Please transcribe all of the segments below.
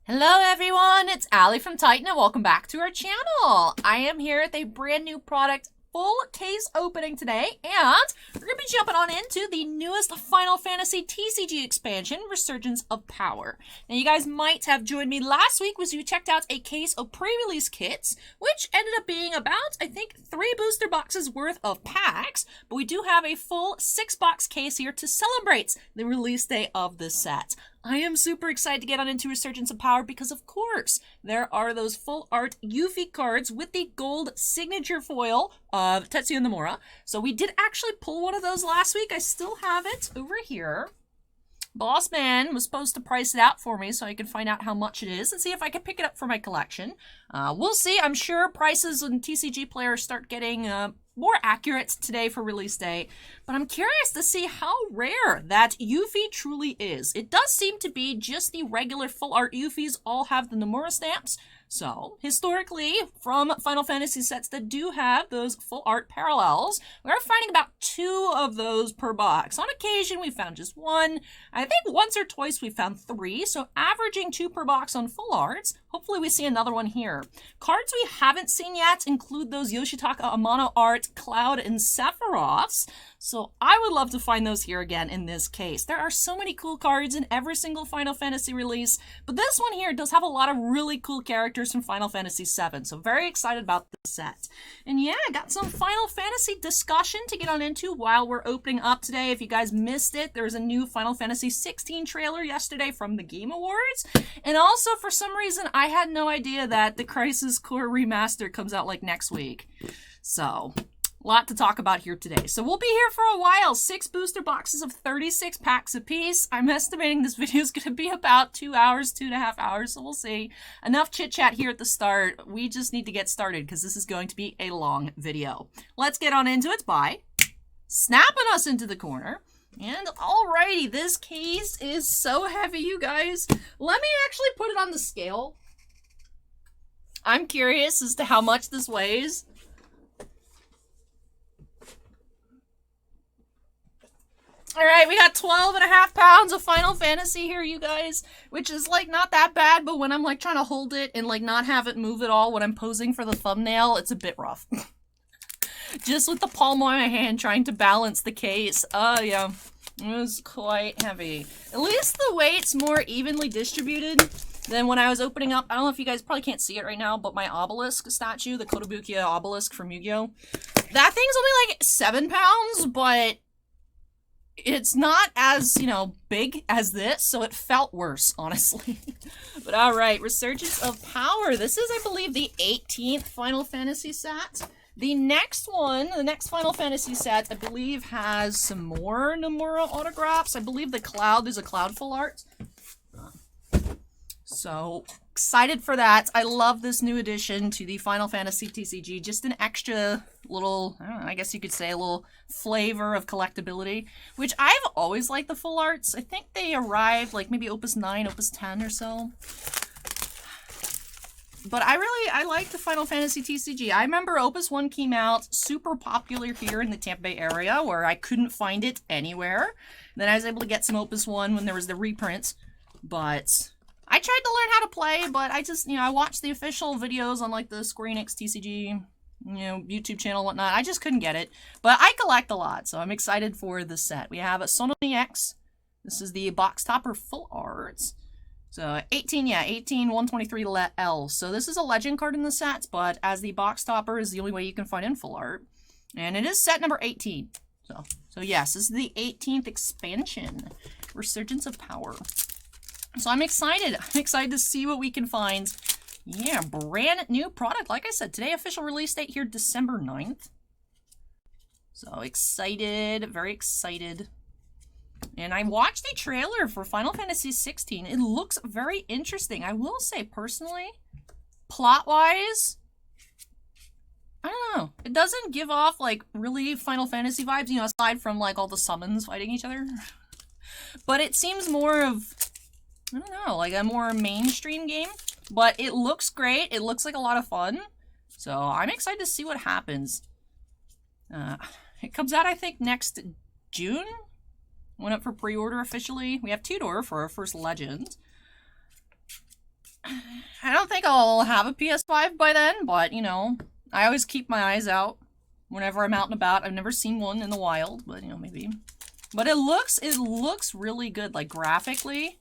Hello everyone, it's Allie from Titan and welcome back to our channel. I am here with a brand new product full case opening today, and we're going to be jumping on into the newest Final Fantasy TCG expansion, Resurgence of Power. Now you guys might have joined me last week as we checked out a case of pre-release kits, which ended up being about, I think, 3 booster boxes worth of packs, but we do have a full 6-box case here to celebrate the release day of this set. I am super excited to get on into Resurgence of Power because, of course, there are those full art Yuffie cards with the gold signature foil of Tetsuya Nomura. So we did actually pull one of those last week. I still have it over here. Boss Man was supposed to price it out for me so I could find out how much it is and see if I could pick it up for my collection. We'll see. I'm sure prices on TCG players start getting more accurate today for release day, but I'm curious to see how rare that Yuffie truly is. It does seem to be just the regular full art Yuffies all have the Nomura stamps. So, historically, from Final Fantasy sets that do have those full art parallels, we're finding about 2 of those per box. On occasion, we found just 1. I think once or twice we found 3, so averaging 2 per box on full arts. Hopefully we see another one here. Cards we haven't seen yet include those Yoshitaka Amano art, Cloud, and Sephiroths. So I would love to find those here again in this case. There are so many cool cards in every single Final Fantasy release, but this one here does have a lot of really cool characters from Final Fantasy VII, so very excited about this set. And yeah, I got some Final Fantasy discussion to get on into while we're opening up today. If you guys missed it, there was a new Final Fantasy XVI trailer yesterday from the Game Awards, and also for some reason I had no idea that the Crisis Core Remaster comes out like next week. So, a lot to talk about here today. So we'll be here for a while. 6 booster boxes of 36 packs apiece. I'm estimating this video is going to be about 2 hours, 2.5 hours, so we'll see. Enough chit-chat here at the start. We just need to get started because this is going to be a long video. Let's get on into it by snapping us into the corner. And alrighty, this case is so heavy, you guys. Let me actually put it on the scale. I'm curious as to how much this weighs. Alright, we got 12.5 pounds of Final Fantasy here, you guys, which is, like, not that bad, but when I'm, like, trying to hold it and, like, not have it move at all when I'm posing for the thumbnail, it's a bit rough. Just with the palm of my hand trying to balance the case. Yeah, it was quite heavy. At least the weight's more evenly distributed than when I was opening up. I don't know if you guys probably can't see it right now, but my obelisk statue, the Kotobukiya obelisk from Yu-Gi-Oh! That thing's only, like, 7 pounds, but it's not as, you know, big as this, so it felt worse, honestly. But alright, Resurgence of Power. This is, I believe, the 18th Final Fantasy set. The next one, the next Final Fantasy set, I believe has some more Nomura autographs. I believe the Cloud is a Cloud full art. So, excited for that. I love this new addition to the Final Fantasy TCG. Just an extra little, I don't know, I guess you could say a little flavor of collectability, which I've always liked the full arts. I think they arrived like maybe Opus 9, Opus 10 or so. But I like the Final Fantasy TCG. I remember Opus 1 came out, super popular here in the Tampa Bay area, where I couldn't find it anywhere. Then I was able to get some Opus 1 when there was the reprint, but I tried to learn how to play, but I just, you know, I watched the official videos on, like, the Square Enix TCG, you know, YouTube channel and whatnot. I just couldn't get it. But I collect a lot, so I'm excited for this set. We have a Sononi X. This is the box topper full arts. So, 18, 123 L. So, this is a legend card in the set, but as the box topper is the only way you can find in full art. And it is set number 18. So yes, this is the 18th expansion. Resurgence of Power. So I'm excited. I'm excited to see what we can find. Yeah, brand new product. Like I said, today official release date here, December 9th. So excited, very excited. And I watched the trailer for Final Fantasy XVI. It looks very interesting. I will say, personally, plot-wise, I don't know. It doesn't give off, like, really Final Fantasy vibes, you know, aside from, like, all the summons fighting each other. But it seems more of, I don't know, like a more mainstream game. But it looks great. It looks like a lot of fun. So I'm excited to see what happens. It comes out, I think, next June. Went up for pre-order officially. We have 2 to order for our first Legend. I don't think I'll have a PS5 by then, but, you know, I always keep my eyes out whenever I'm out and about. I've never seen one in the wild, but, you know, maybe. But it looks really good, like, graphically.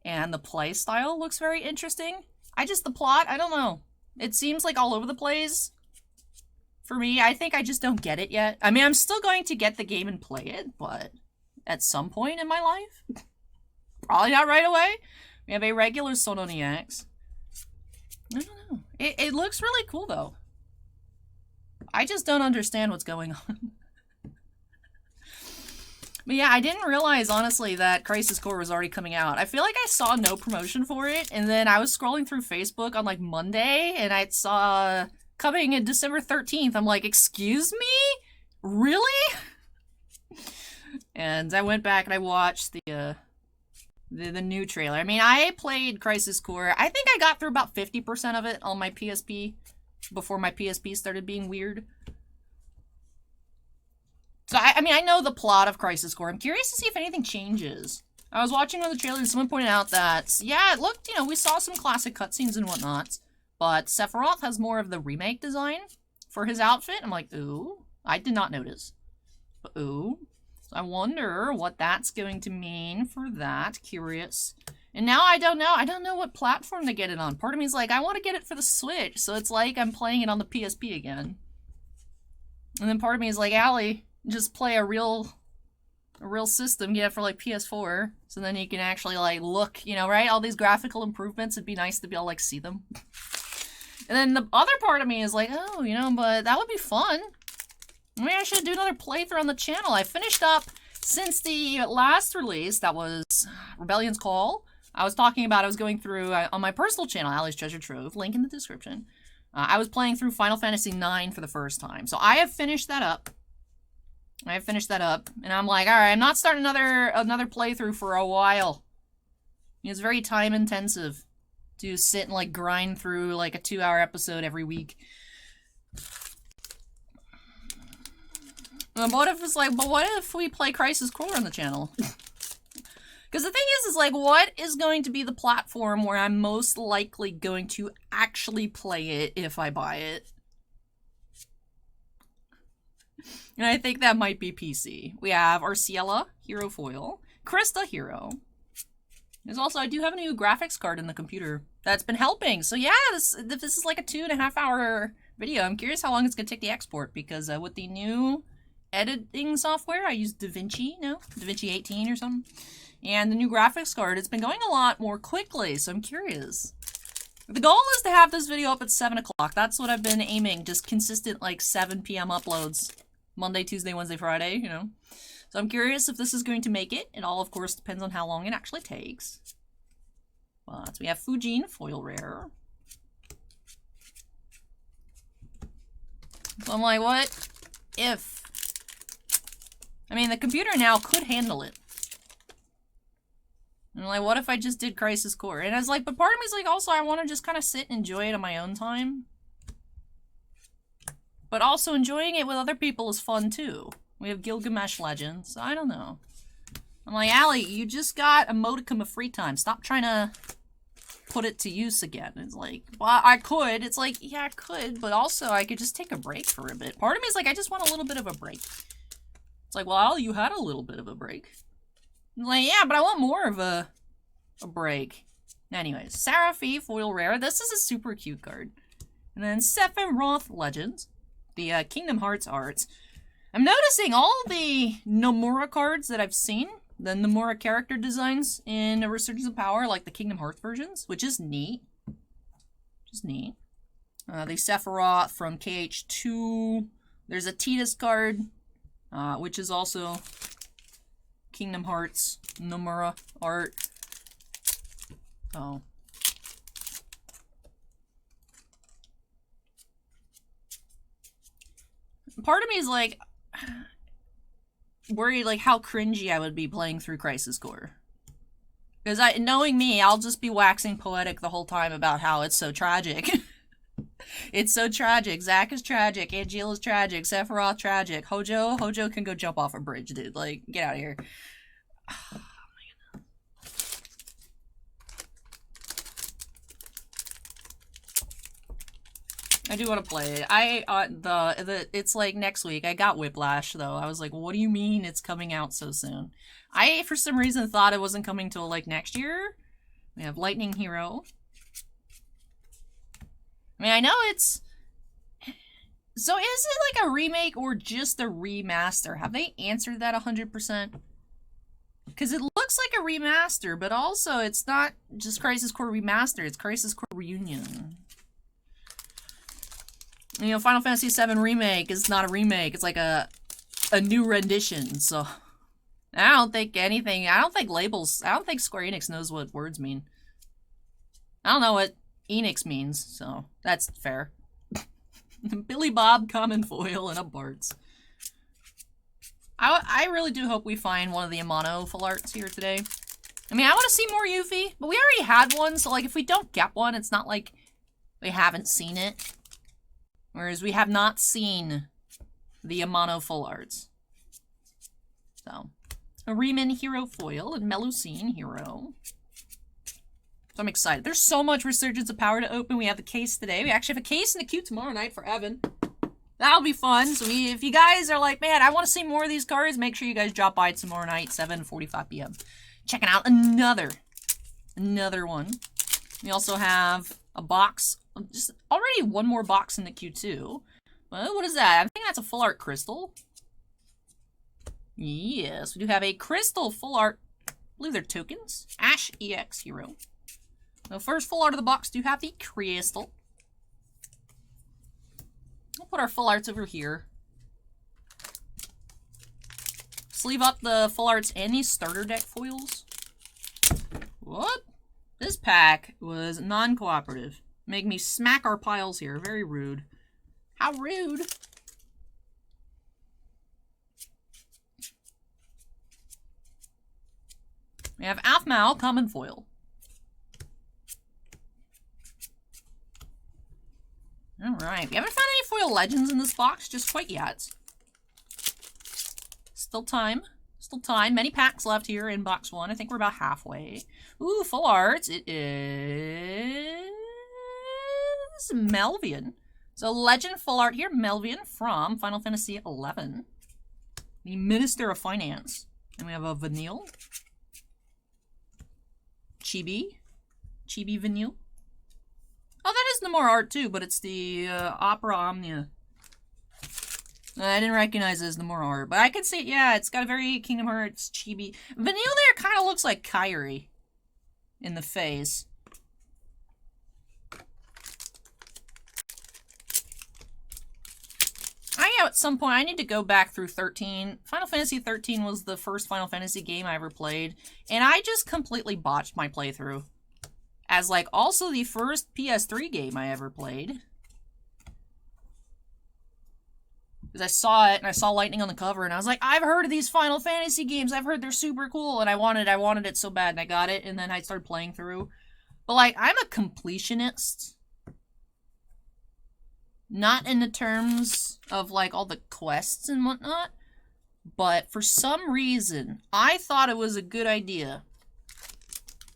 And the play style looks very interesting. The plot, I don't know. It seems like all over the place. For me, I think I just don't get it yet. I mean, I'm still going to get the game and play it, but at some point in my life. Probably not right away. We have a regular Sononi X. I don't know. It looks really cool, though. I just don't understand what's going on. But yeah, I didn't realize, honestly, that Crisis Core was already coming out. I feel like I saw no promotion for it, and then I was scrolling through Facebook on, like, Monday, and I saw coming in December 13th. I'm like, excuse me? Really? And I went back and I watched the new trailer. I mean, I played Crisis Core. I think I got through about 50% of it on my PSP before my PSP started being weird. So, I mean, I know the plot of Crisis Core. I'm curious to see if anything changes. I was watching one of the trailers and someone pointed out that, yeah, it looked, you know, we saw some classic cutscenes and whatnot, but Sephiroth has more of the remake design for his outfit. I'm like, ooh, I did not notice. But ooh. So I wonder what that's going to mean for that. Curious. And now I don't know. I don't know what platform to get it on. Part of me is like, I want to get it for the Switch, so it's like I'm playing it on the PSP again. And then part of me is like, Allie, just play a real system, get it for like PS4, so then you can actually like look, you know, right? All these graphical improvements, it'd be nice to be able to like see them. And then the other part of me is like, oh, you know, but that would be fun. Maybe I should do another playthrough on the channel. I finished up, since the last release, that was Rebellion's Call. I was talking about, I was going through, on my personal channel, Allie's Treasure Trove, link in the description. I was playing through Final Fantasy IX for the first time. So I have finished that up. And I'm like, alright, I'm not starting another playthrough for a while. It's very time intensive to sit and like grind through like a 2-hour episode every week. But what if it's like, but what if we play Crisis Core on the channel? Because the thing is like, what is going to be the platform where I'm most likely going to actually play it if I buy it? And I think that might be PC. We have Arciela, Hero Foil, Krista Hero. There's also, I do have a new graphics card in the computer that's been helping. So yeah, this is like a 2.5-hour video. I'm curious how long it's going to take to export, because with the new editing software, I use DaVinci, DaVinci 18 or something. And the new graphics card, it's been going a lot more quickly, so I'm curious. The goal is to have this video up at 7 o'clock. That's what I've been aiming, just consistent like 7 p.m. uploads. Monday, Tuesday, Wednesday, Friday, you know. So I'm curious if this is going to make it. It all, of course, depends on how long it actually takes. But we have Fujin, foil rare. So I'm like, what if? I mean, the computer now could handle it. And I'm like, what if I just did Crisis Core? And I was like, but part of me is like, also, I want to just kind of sit and enjoy it on my own time. But also enjoying it with other people is fun too. We have Gilgamesh Legends. So I don't know. I'm like, Allie, you just got a modicum of free time. Stop trying to put it to use again. It's like, well, I could. It's like, yeah, I could. But also, I could just take a break for a bit. Part of me is like, I just want a little bit of a break. It's like, well, you had a little bit of a break. I'm like, yeah, but I want more of a break. Anyways, Seraphi, foil rare. This is a super cute card. And then Sephiroth Legends. The Kingdom Hearts arts. I'm noticing all the Nomura cards that I've seen, the Nomura character designs in Resurgence of Power, like the Kingdom Hearts versions, which is neat. The Sephiroth from KH2. There's a Tidus card, which is also Kingdom Hearts Nomura art. Oh. Part of me is like worried like how cringy I would be playing through Crisis Core. Because knowing me, I'll just be waxing poetic the whole time about how it's so tragic. It's so tragic. Zack is tragic. Angeal is tragic. Sephiroth tragic. Hojo can go jump off a bridge, dude. Like, get out of here. Oh, I do want to play it. It's like next week. I got Whiplash though. I was like, what do you mean it's coming out so soon? I, for some reason, thought it wasn't coming till like next year. We have Lightning Hero. I mean, I know it's... So is it like a remake or just a remaster? Have they answered that 100%? Because it looks like a remaster, but also it's not just Crisis Core Remaster, it's Crisis Core Reunion. You know, Final Fantasy VII Remake is not a remake, it's like a new rendition, so... I don't think anything, I don't think Square Enix knows what words mean. I don't know what Enix means, so that's fair. Billy Bob, Common Foil, and a Bart's. I really do hope we find one of the Amano full arts here today. I mean, I want to see more Yuffie, but we already had one, so like if we don't get one, it's not like we haven't seen it. Whereas we have not seen the Amano full arts. So, a Riemann Hero Foil and Melusine Hero. So I'm excited. There's so much Resurgence of Power to open. We have the case today. We actually have a case and a queue tomorrow night for Evan. That'll be fun. So if you guys are like, man, I want to see more of these cards, make sure you guys drop by tomorrow night, 7:45 p.m. Checking out another one. We also have a box. Just already one more box in the queue too. Well, what is that? I think that's a full art crystal. Yes, we do have a crystal full art. I believe they're tokens. Ash EX Hero. The first full art of the box do have the crystal. We'll put our full arts over here. Sleeve up the full arts and these starter deck foils. What? This pack was non-cooperative. Make me smack our piles here. Very rude. How rude. We have Aphmau, Common Foil. Alright, we haven't found any foil legends in this box just quite yet. Still time. Still time. Many packs left here in box one. I think we're about halfway. Ooh, full arts. It is Melvian. So legend full art here. Melvian from Final Fantasy XI. The Minister of Finance. And we have a Vanille. Chibi Vanille. Oh, that is Namor art too, but it's the Opera Omnia. I didn't recognize it as Namor art, but I can see it. Yeah, it's got a very Kingdom Hearts chibi. Vanille there kind of looks like Kyrie in the face. At some point, I need to go back through 13. Final Fantasy 13 was the first Final Fantasy game I ever played, and I just completely botched my playthrough. As, like, also the first PS3 game I ever played. Because I saw it, and I saw Lightning on the cover, and I was like, I've heard of these Final Fantasy games, I've heard they're super cool, and I wanted it so bad, and I got it, and then I started playing through. But, like, I'm a completionist. Not in the terms of, like, all the quests and whatnot, but for some reason, I thought it was a good idea.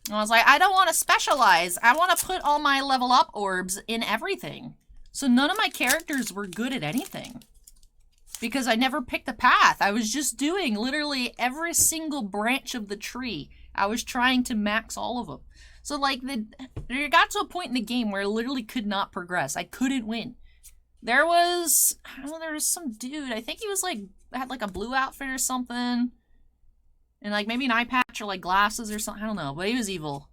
I was like, I don't want to specialize. I want to put all my level up orbs in everything. So none of my characters were good at anything. Because I never picked a path. I was just doing literally every single branch of the tree. I was trying to max all of them. So like, there got to a point in the game where I literally could not progress. I couldn't win. There was some dude, I think he was like, had like a blue outfit or something. And like maybe an eye patch or like glasses or something, I don't know, but he was evil.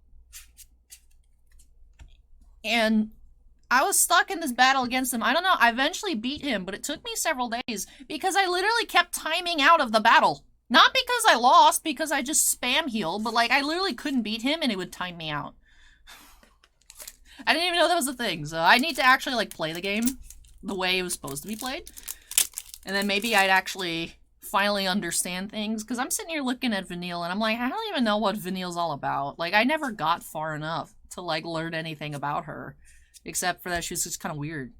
And I was stuck in this battle against him. I don't know, I eventually beat him, but it took me several days because I literally kept timing out of the battle. Not because I lost, because I just spam healed, but like I literally couldn't beat him and it would time me out. I didn't even know that was a thing, so I need to actually like play the game the way it was supposed to be played. And then maybe I'd actually finally understand things, because I'm sitting here looking at Vanille and I'm like, I don't even know what Vanille's all about. Like, I never got far enough to like learn anything about her, except for that she was just kind of weird.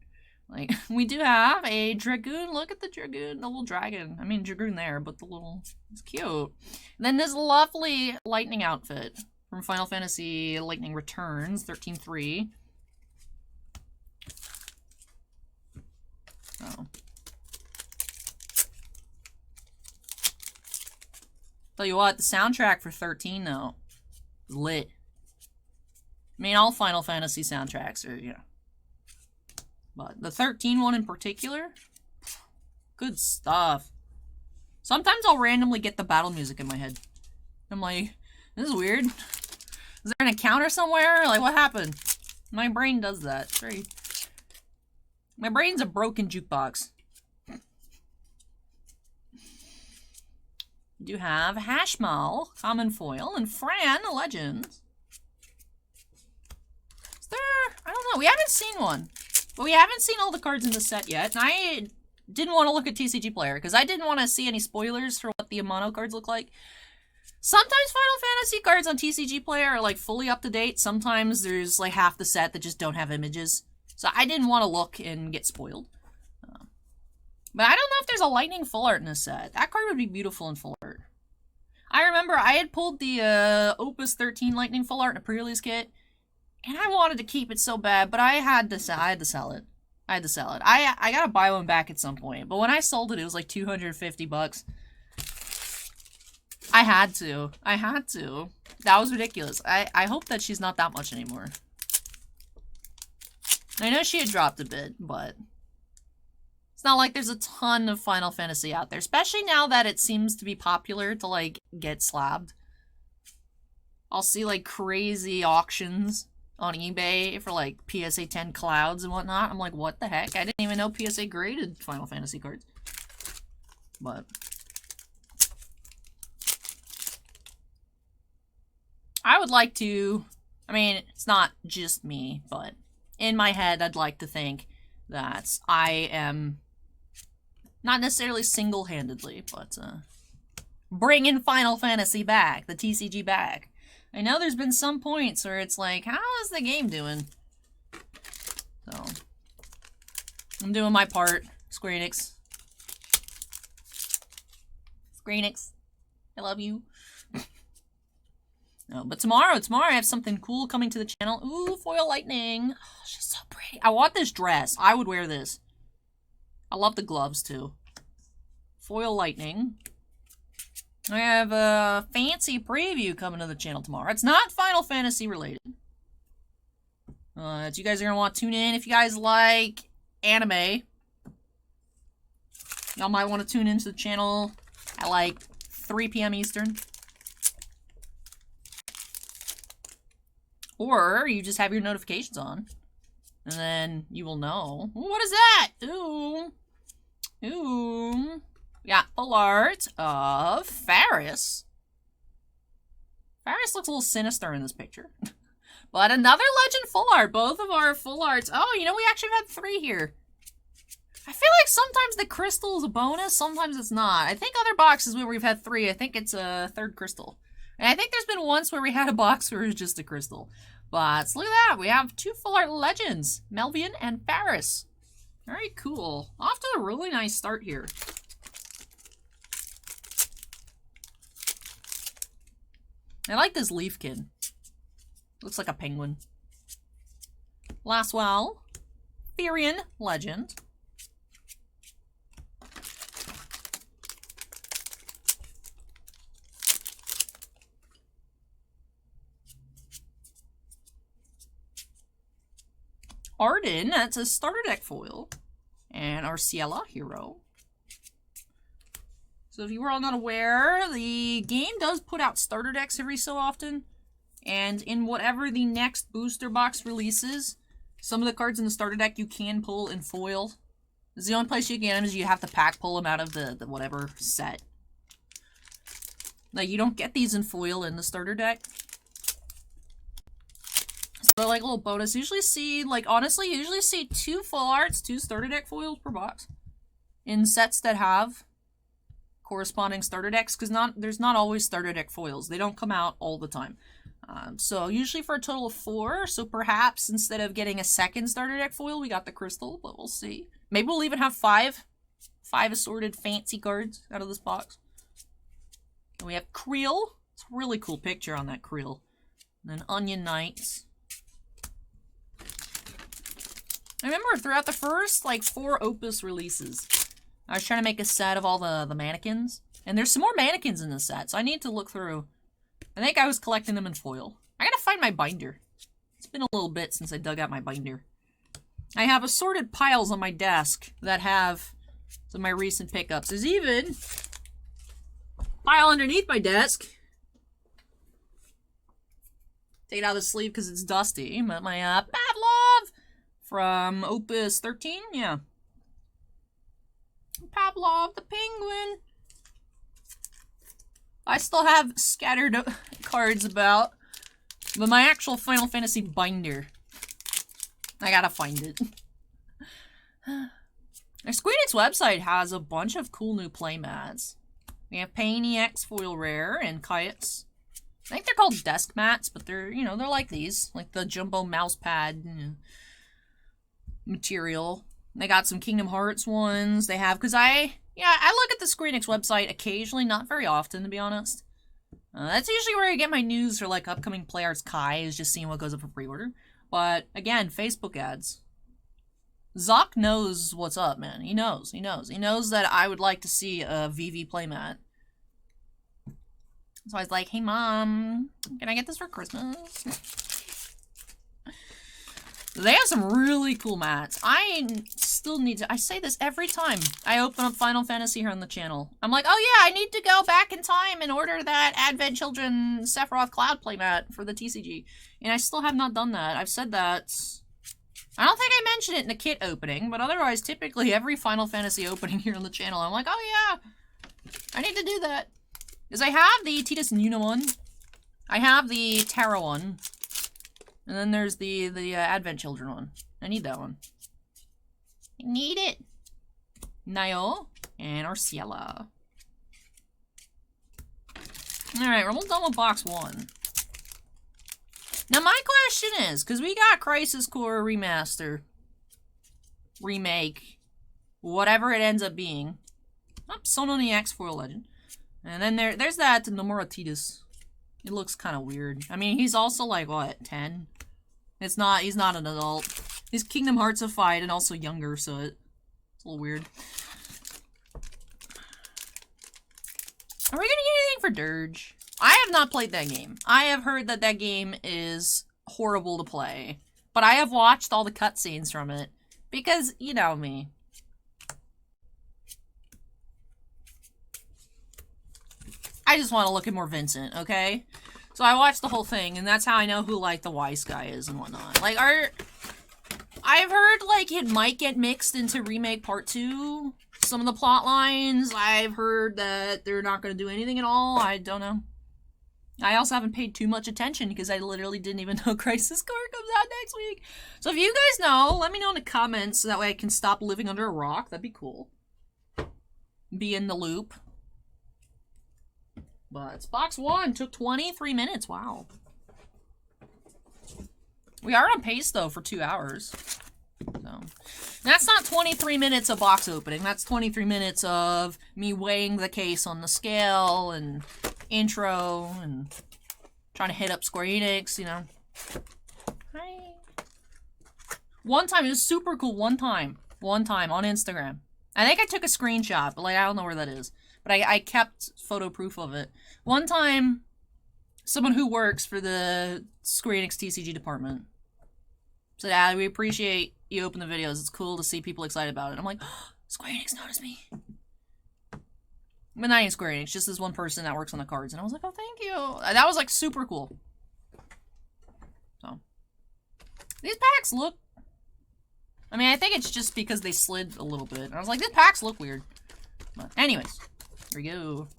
Like, we do have a Dragoon. Look at the Dragoon, the little dragon. I mean, Dragoon there, but the little, it's cute. And then this lovely lightning outfit from Final Fantasy Lightning Returns, 13.3. So. Tell you what, the soundtrack for 13 though is lit. I mean, all Final Fantasy soundtracks are, you know. But the 13 one in particular, good stuff. Sometimes I'll randomly get the battle music in my head. I'm like, this is weird. Is there an encounter somewhere? Like, what happened? My brain does that. It's very... My brain's a broken jukebox. You do have Hashmal, Common Foil, and Fran, Legends. Is there... I don't know. We haven't seen one. But we haven't seen all the cards in the set yet. And I didn't want to look at TCG Player, because I didn't want to see any spoilers for what the Amano cards look like. Sometimes Final Fantasy cards on TCG Player are, like, fully up to date. Sometimes there's, like, half the set that just don't have images. So I didn't want to look and get spoiled. But I don't know if there's a Lightning full art in this set. That card would be beautiful in full art. I remember I had pulled the Opus 13 Lightning full art in a pre-release kit. And I wanted to keep it so bad, but I had to sell it. I gotta buy one back at some point. But when I sold it, it was like 250 bucks. I had to. That was ridiculous. I hope that she's not that much anymore. I know she had dropped a bit, but it's not like there's a ton of Final Fantasy out there, especially now that it seems to be popular to, like, get slabbed. I'll see, like, crazy auctions on eBay for, like, PSA 10 clouds and whatnot. I'm like, what the heck? I didn't even know PSA graded Final Fantasy cards. But I would like to, I mean, it's not just me, but in my head, I'd like to think that I am not necessarily single-handedly, but bringing Final Fantasy back, the TCG back. I know there's been some points where it's like, how is the game doing? So, I'm doing my part, Square Enix. Square Enix, I love you. No, but tomorrow I have something cool coming to the channel. Ooh, Foil Lightning. Oh, she's so pretty. I want this dress. I would wear this. I love the gloves, too. Foil Lightning. I have a fancy preview coming to the channel tomorrow. It's not Final Fantasy related. You guys are going to want to tune in. If you guys like anime, y'all might want to tune into the channel at like 3 p.m. Eastern. Or you just have your notifications on, and then you will know. Ooh, what is that? Ooh. Ooh. Yeah, full art of Faris. Faris looks a little sinister in this picture. But another Legend full art. Both of our full arts. Oh, you know, we actually had 3 here. I feel like sometimes the crystal is a bonus, sometimes it's not. I think other boxes where we've had 3, I think it's a 3rd crystal. And I think there's been once where we had a box where it was just a crystal. But look at that. We have 2 full art legends. Melvian and Faris. Very cool. Off to a really nice start here. I like this Leafkin. Looks like a penguin. Laswell. Therian Legend. Arden, that's a starter deck foil. And Arciela, Hero. So if you were all not aware, the game does put out starter decks every so often. And in whatever the next booster box releases, some of the cards in the starter deck you can pull in foil. This is the only place you can get them is you have to pack pull them out of the whatever set. Like, you don't get these in foil in the starter deck. So, like, a little bonus. Usually see, like, honestly, usually see 2 full arts, 2 starter deck foils per box. In sets that have corresponding starter decks, because there's not always starter deck foils. They don't come out all the time. So, usually for a total of 4. So, perhaps instead of getting a 2nd starter deck foil, we got the crystal, but we'll see. Maybe we'll even have 5. 5 assorted fancy cards out of this box. And we have Creel. It's a really cool picture on that Creel. And then Onion Knights. I remember throughout the first, like, 4 Opus releases, I was trying to make a set of all the mannequins. And there's some more mannequins in this set, so I need to look through. I think I was collecting them in foil. I gotta find my binder. It's been a little bit since I dug out my binder. I have assorted piles on my desk that have some of my recent pickups. There's even a pile underneath my desk. Take it out of the sleeve because it's dusty. But my Pavlov from Opus 13, yeah. Pavlov the penguin. I still have scattered cards about, but my actual Final Fantasy binder, I gotta find it. Our Square Enix website has a bunch of cool new playmats. We have Pain EX Foil Rare and Kayaks. I think they're called desk mats, but they're, you know, they're like these. Like the jumbo mouse pad, you know, material. They got some Kingdom Hearts ones. They have, because I look at the Square Enix website occasionally, not very often, to be honest. That's usually where I get my news for, like, upcoming Play Arts Kai, is just seeing what goes up for pre-order. But, again, Facebook ads. Zoc knows what's up, man. He knows. He knows that I would like to see a VV playmat. So I was like, hey, Mom, can I get this for Christmas? They have some really cool mats. I still need to... I say this every time I open up Final Fantasy here on the channel. I'm like, oh yeah, I need to go back in time and order that Advent Children Sephiroth Cloud playmat for the TCG. And I still have not done that. I've said that... I don't think I mentioned it in the kit opening, but otherwise, typically every Final Fantasy opening here on the channel, I'm like, oh yeah, I need to do that. Because I have the Tidus Nuna one. I have the Terra one. And then there's the Advent Children one. I need that one. I need it. Nio and Arciela. Alright, we're almost done with box 1. Now my question is, because we got Crisis Core Remaster, Remake, whatever it ends up being. Oh, Sononi X Foil Legend. And then there's that Nomura Tidus. It looks kind of weird. I mean, he's also like, what, 10? He's not an adult. He's Kingdom Heartsified and also younger, so it's a little weird. Are we gonna get anything for Dirge? I have not played that game. I have heard that that game is horrible to play. But I have watched all the cutscenes from it. Because, you know me. I just want to look at more Vincent, okay? So I watched the whole thing, and that's how I know who, like, the wise guy is and whatnot. Like, I've heard, like, it might get mixed into Remake Part 2. Some of the plot lines, I've heard that they're not going to do anything at all. I don't know. I also haven't paid too much attention because I literally didn't even know Crisis Core comes out next week. So if you guys know, let me know in the comments so that way I can stop living under a rock. That'd be cool. Be in the loop. But it's box 1. Took 23 minutes. Wow. We are on pace, though, for 2 hours. So that's not 23 minutes of box opening. That's 23 minutes of me weighing the case on the scale and intro and trying to hit up Square Enix, you know. Hi. One time, it was super cool. One time on Instagram. I think I took a screenshot, but, like, I don't know where that is. But I kept photo proof of it. One time, someone who works for the Square Enix TCG department said, we appreciate you open the videos. It's cool to see people excited about it. I'm like, oh, Square Enix noticed me. But not even Square Enix, just this one person that works on the cards. And I was like, oh, thank you. That was, like, super cool. So, these packs look... I mean, I think it's just because they slid a little bit. I was like, these packs look weird. But anyways, here we go.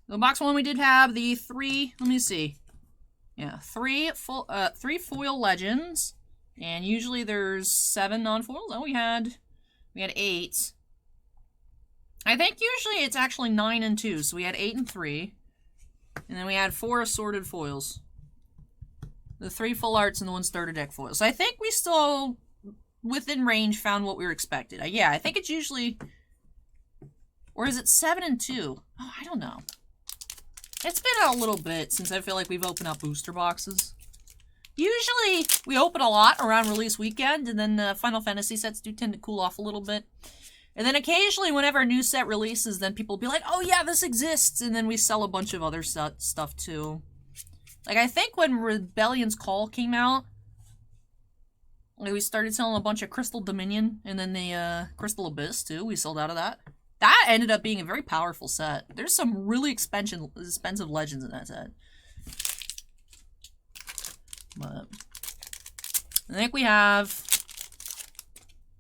So box 1, we did have the 3, let me see. Yeah, 3 foil legends. And usually there's 7 non-foils. Oh, we had 8. I think usually it's actually 9 and 2. So we had 8 and 3. And then we had 4 assorted foils. The 3 full arts and the 1 starter deck foils. So I think we still, within range, found what we were expected. Yeah, I think it's usually... Or is it 7 and 2? Oh, I don't know. It's been a little bit since I feel like we've opened up booster boxes. Usually, we open a lot around release weekend, and then Final Fantasy sets do tend to cool off a little bit. And then occasionally, whenever a new set releases, then people will be like, oh yeah, this exists, and then we sell a bunch of other stuff too. Like, I think when Rebellion's Call came out, like, we started selling a bunch of Crystal Dominion, and then the Crystal Abyss too, we sold out of that. That ended up being a very powerful set. There's some really expensive legends in that set. But I think we have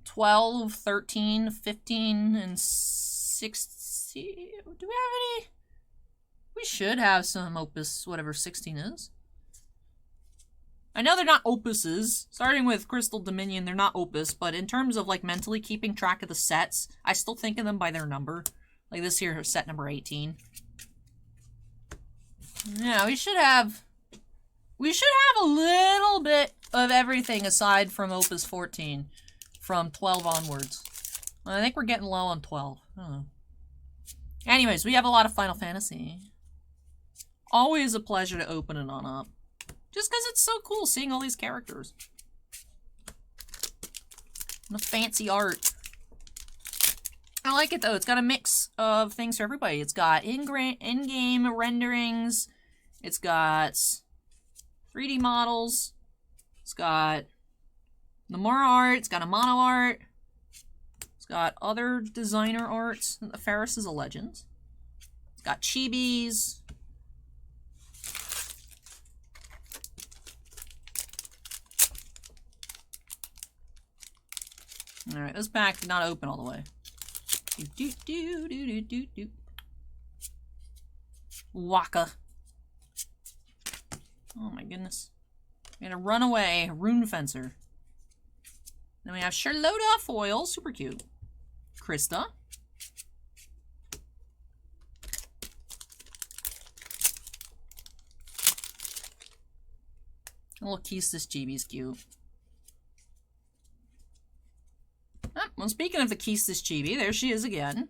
12, 13, 15, and 16. Do we have any? We should have some Opus, whatever 16 is. I know they're not opuses. Starting with Crystal Dominion, they're not opus, but in terms of, like, mentally keeping track of the sets, I still think of them by their number. Like this here is set number 18. Yeah, we should have a little bit of everything aside from Opus 14. From 12 onwards. I think we're getting low on 12. I don't know. Anyways, we have a lot of Final Fantasy. Always a pleasure to open it on up. Just because it's so cool seeing all these characters. And the fancy art. I like it though. It's got a mix of things for everybody. It's got in-game renderings. It's got 3D models. It's got Nomura art. It's got a mono art. It's got other designer art. Ferris is a legend. It's got chibis. Alright, this pack did not open all the way. Waka. Oh my goodness. We had a runaway Rune Fencer. Then we have Charlotta Foil, super cute. Krista. A little Keestis Chibi's cute. Ah, well, speaking of the Keestis Chibi, there she is again.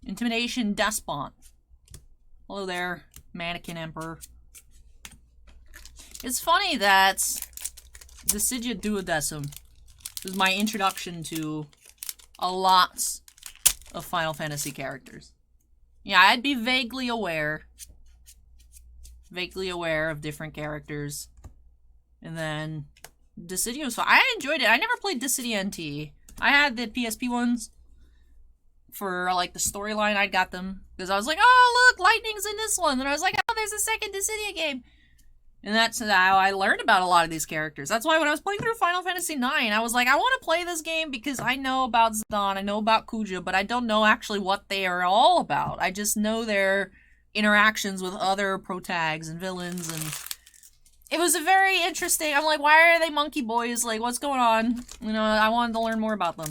Intimidation Despot. Hello there, Mannequin Emperor. It's funny that Dissidia Duodecim was my introduction to a lot of Final Fantasy characters. Yeah, I'd be vaguely aware of different characters. And then Dissidia was fun. I enjoyed it. I never played Dissidia NT. I had the PSP ones. For, like, the storyline, I got them. Because I was like, oh, look, Lightning's in this one. And I was like, oh, there's a second Dissidia game. And that's how I learned about a lot of these characters. That's why when I was playing through Final Fantasy IX, I was like, I want to play this game because I know about Zidane, I know about Kuja, but I don't know actually what they are all about. I just know their interactions with other protags and villains, and it was a very interesting. I'm like, why are they monkey boys? Like, what's going on? You know, I wanted to learn more about them.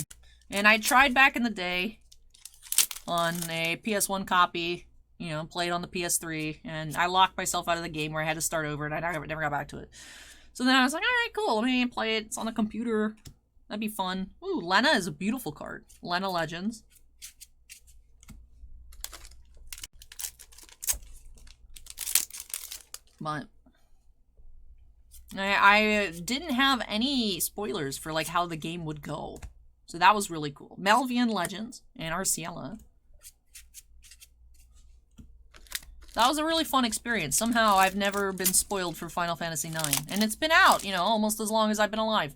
And I tried back in the day on a PS1 copy, you know, played on the PS3, and I locked myself out of the game where I had to start over, and I never got back to it. So then I was like, alright, cool, let me play it. It's on the computer. That'd be fun. Ooh, Lena is a beautiful card. Lena Legends. But I didn't have any spoilers for, like, how the game would go. So that was really cool. Melvian Legends and Arciela. That was a really fun experience. Somehow I've never been spoiled for Final Fantasy IX. And it's been out, you know, almost as long as I've been alive.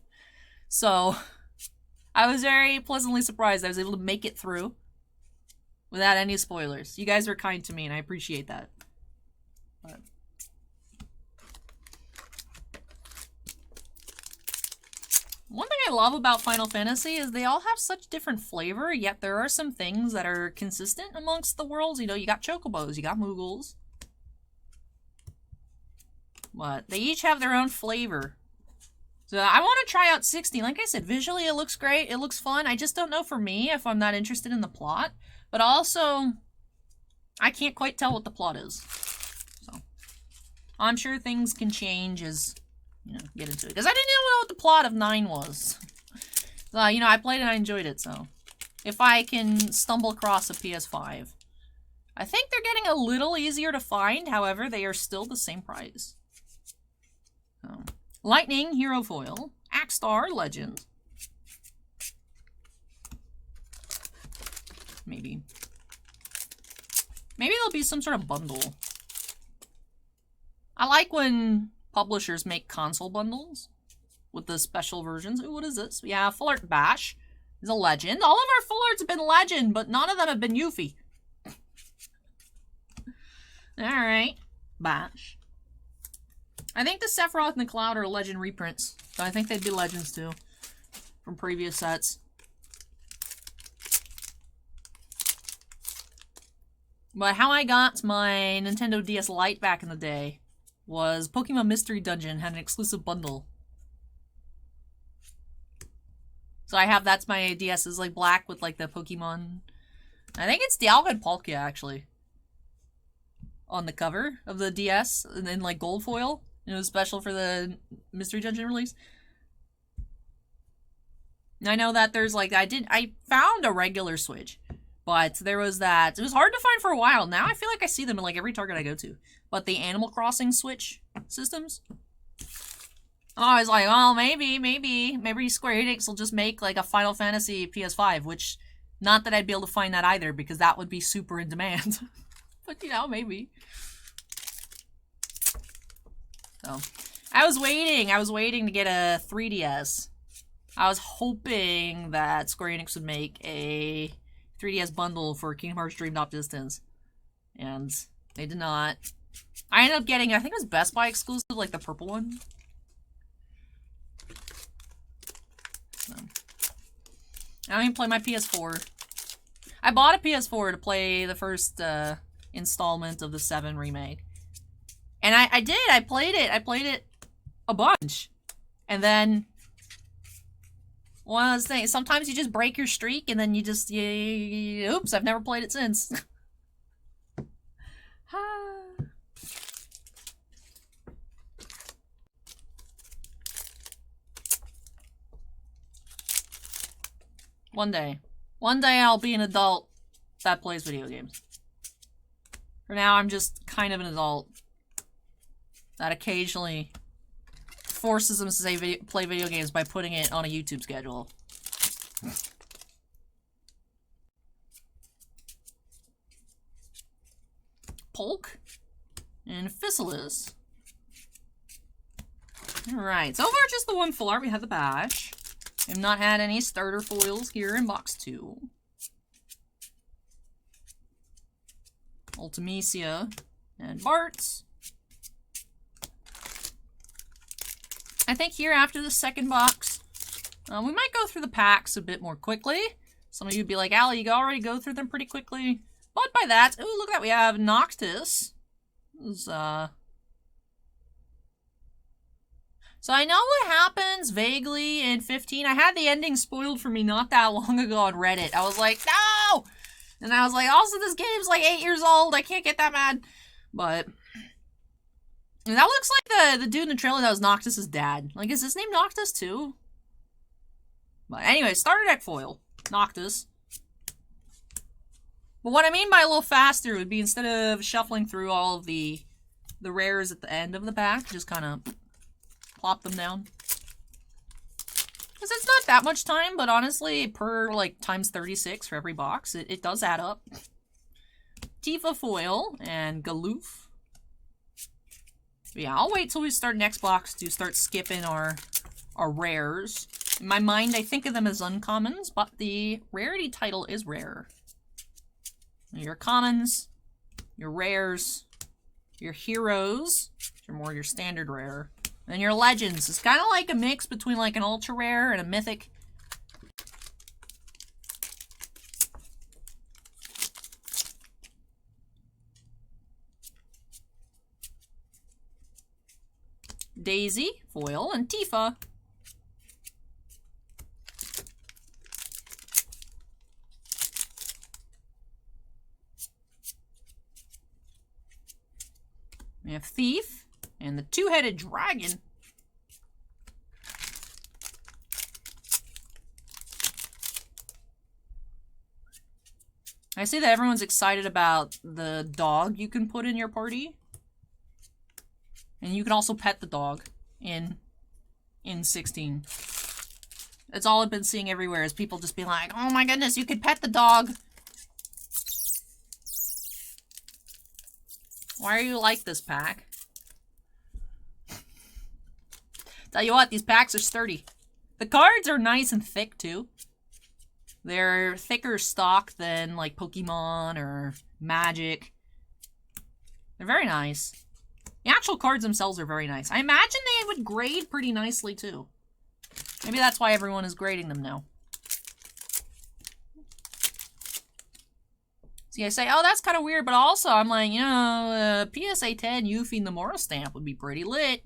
So, I was very pleasantly surprised I was able to make it through without any spoilers. You guys are kind to me, and I appreciate that. But one thing I love about Final Fantasy is they all have such different flavor, yet there are some things that are consistent amongst the worlds. You know, you got Chocobos, you got Moogles. But they each have their own flavor. So I want to try out 16. Like I said, visually it looks great, it looks fun. I just don't know for me if I'm not interested in the plot. But also, I can't quite tell what the plot is. So, I'm sure things can change as, you know, get into it. Because I didn't know what the plot of 9 was. You know, I played it and I enjoyed it, so. If I can stumble across a PS5. I think they're getting a little easier to find, however, they are still the same price. So, Lightning Hero Foil, Axstar Legend. Maybe. Maybe there'll be some sort of bundle. I like when publishers make console bundles with the special versions. Ooh, what is this? Yeah, Full Art Bash is a legend. All of our full arts have been legend, but none of them have been Yuffie. Alright. Bash. I think the Sephiroth and the Cloud are legend reprints. So I think they'd be legends too. From previous sets. But how I got my Nintendo DS Lite back in the day was Pokemon Mystery Dungeon had an exclusive bundle. So I have, that's my DS, is like black with like the Pokemon. I think it's Dialga and Palkia actually. On the cover of the DS, and then like gold foil. It was special for the Mystery Dungeon release. I know that there's like, I found a regular Switch. But there was that, it was hard to find for a while. Now I feel like I see them in like every Target I go to. But the Animal Crossing Switch systems. I was like, oh, maybe Square Enix will just make like a Final Fantasy PS5, which, not that I'd be able to find that either, because that would be super in demand. But, you know, maybe. So, I was waiting to get a 3DS. I was hoping that Square Enix would make a 3DS bundle for Kingdom Hearts Dream Drop Distance. And they did not. I ended up getting, I think it was Best Buy exclusive, like the purple one. So. I don't even play my PS4. I bought a PS4 to play the first installment of the 7 remake. And I did, I played it a bunch. And then one of those things, sometimes you just break your streak and then you just, oops, I've never played it since. One day I'll be an adult that plays video games. For now, I'm just kind of an adult that occasionally forces them to say play video games by putting it on a YouTube schedule. Polk and Physalis. Alright, so far just the one full art. We have the Bash. We have not had any starter foils here in box 2. Ultimecia and Bartz. I think here after the second box, we might go through the packs a bit more quickly. Some of you would be like, Allie, you already go through them pretty quickly. But by that, ooh, look at that, we have Noctis. So I know what happens vaguely in 15. I had the ending spoiled for me not that long ago on Reddit. I was like, no! And I was like, also this game's like 8 years old. I can't get that mad. But and that looks like the dude in the trailer that was Noctis' dad. Like, is his name Noctis too? But anyway, starter deck foil. Noctis. But what I mean by a little faster would be instead of shuffling through all of the rares at the end of the pack, just kind of plop them down. Because it's not that much time, but honestly, per, like, times 36 for every box, it does add up. Tifa foil and Galoof. But yeah, I'll wait till we start next box to start skipping our rares. In my mind, I think of them as uncommons, but the rarity title is rare. Your commons, your rares, your heroes, which are more your standard rare, and your legends. It's kind of like a mix between like an ultra rare and a mythic. Daisy, foil, and Tifa. We have Thief and the two-headed dragon. I see that everyone's excited about the dog you can put in your party. And you can also pet the dog in 16. That's all I've been seeing everywhere is people just being like, oh my goodness, you could pet the dog. Why are you like this pack? Tell you what, these packs are sturdy. The cards are nice and thick too. They're thicker stock than like Pokemon or Magic. They're very nice. The actual cards themselves are very nice. I imagine they would grade pretty nicely too. Maybe that's why everyone is grading them now. See, I say, oh, that's kind of weird, but also I'm like, you know, PSA 10 Yuffie Nomura stamp would be pretty lit.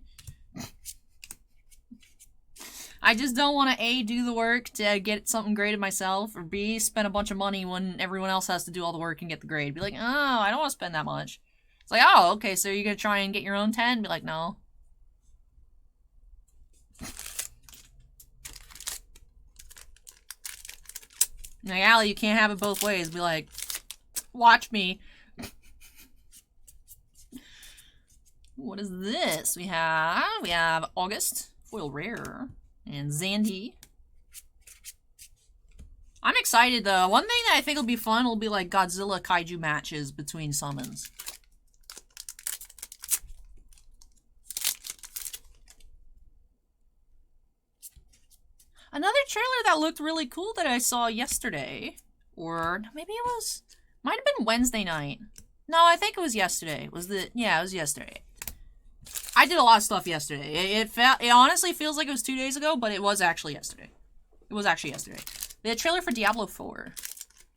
I just don't want to A, do the work to get something graded myself, or B, spend a bunch of money when everyone else has to do all the work and get the grade. Be like, oh, I don't want to spend that much. It's like, oh, okay, so you're going to try and get your own 10? Be like, no. Like, Allie, you can't have it both ways. Be like, watch me. What is this? We have August, foil rare, and Zandy. I'm excited though. One thing that I think will be fun will be like Godzilla kaiju matches between summons. Another trailer that looked really cool that I saw yesterday, or maybe it was, might have been Wednesday night. No, I think it was yesterday. Yeah, it was yesterday. I did a lot of stuff yesterday. It honestly feels like it was 2 days ago, but it was actually yesterday. It was actually yesterday. The trailer for Diablo 4.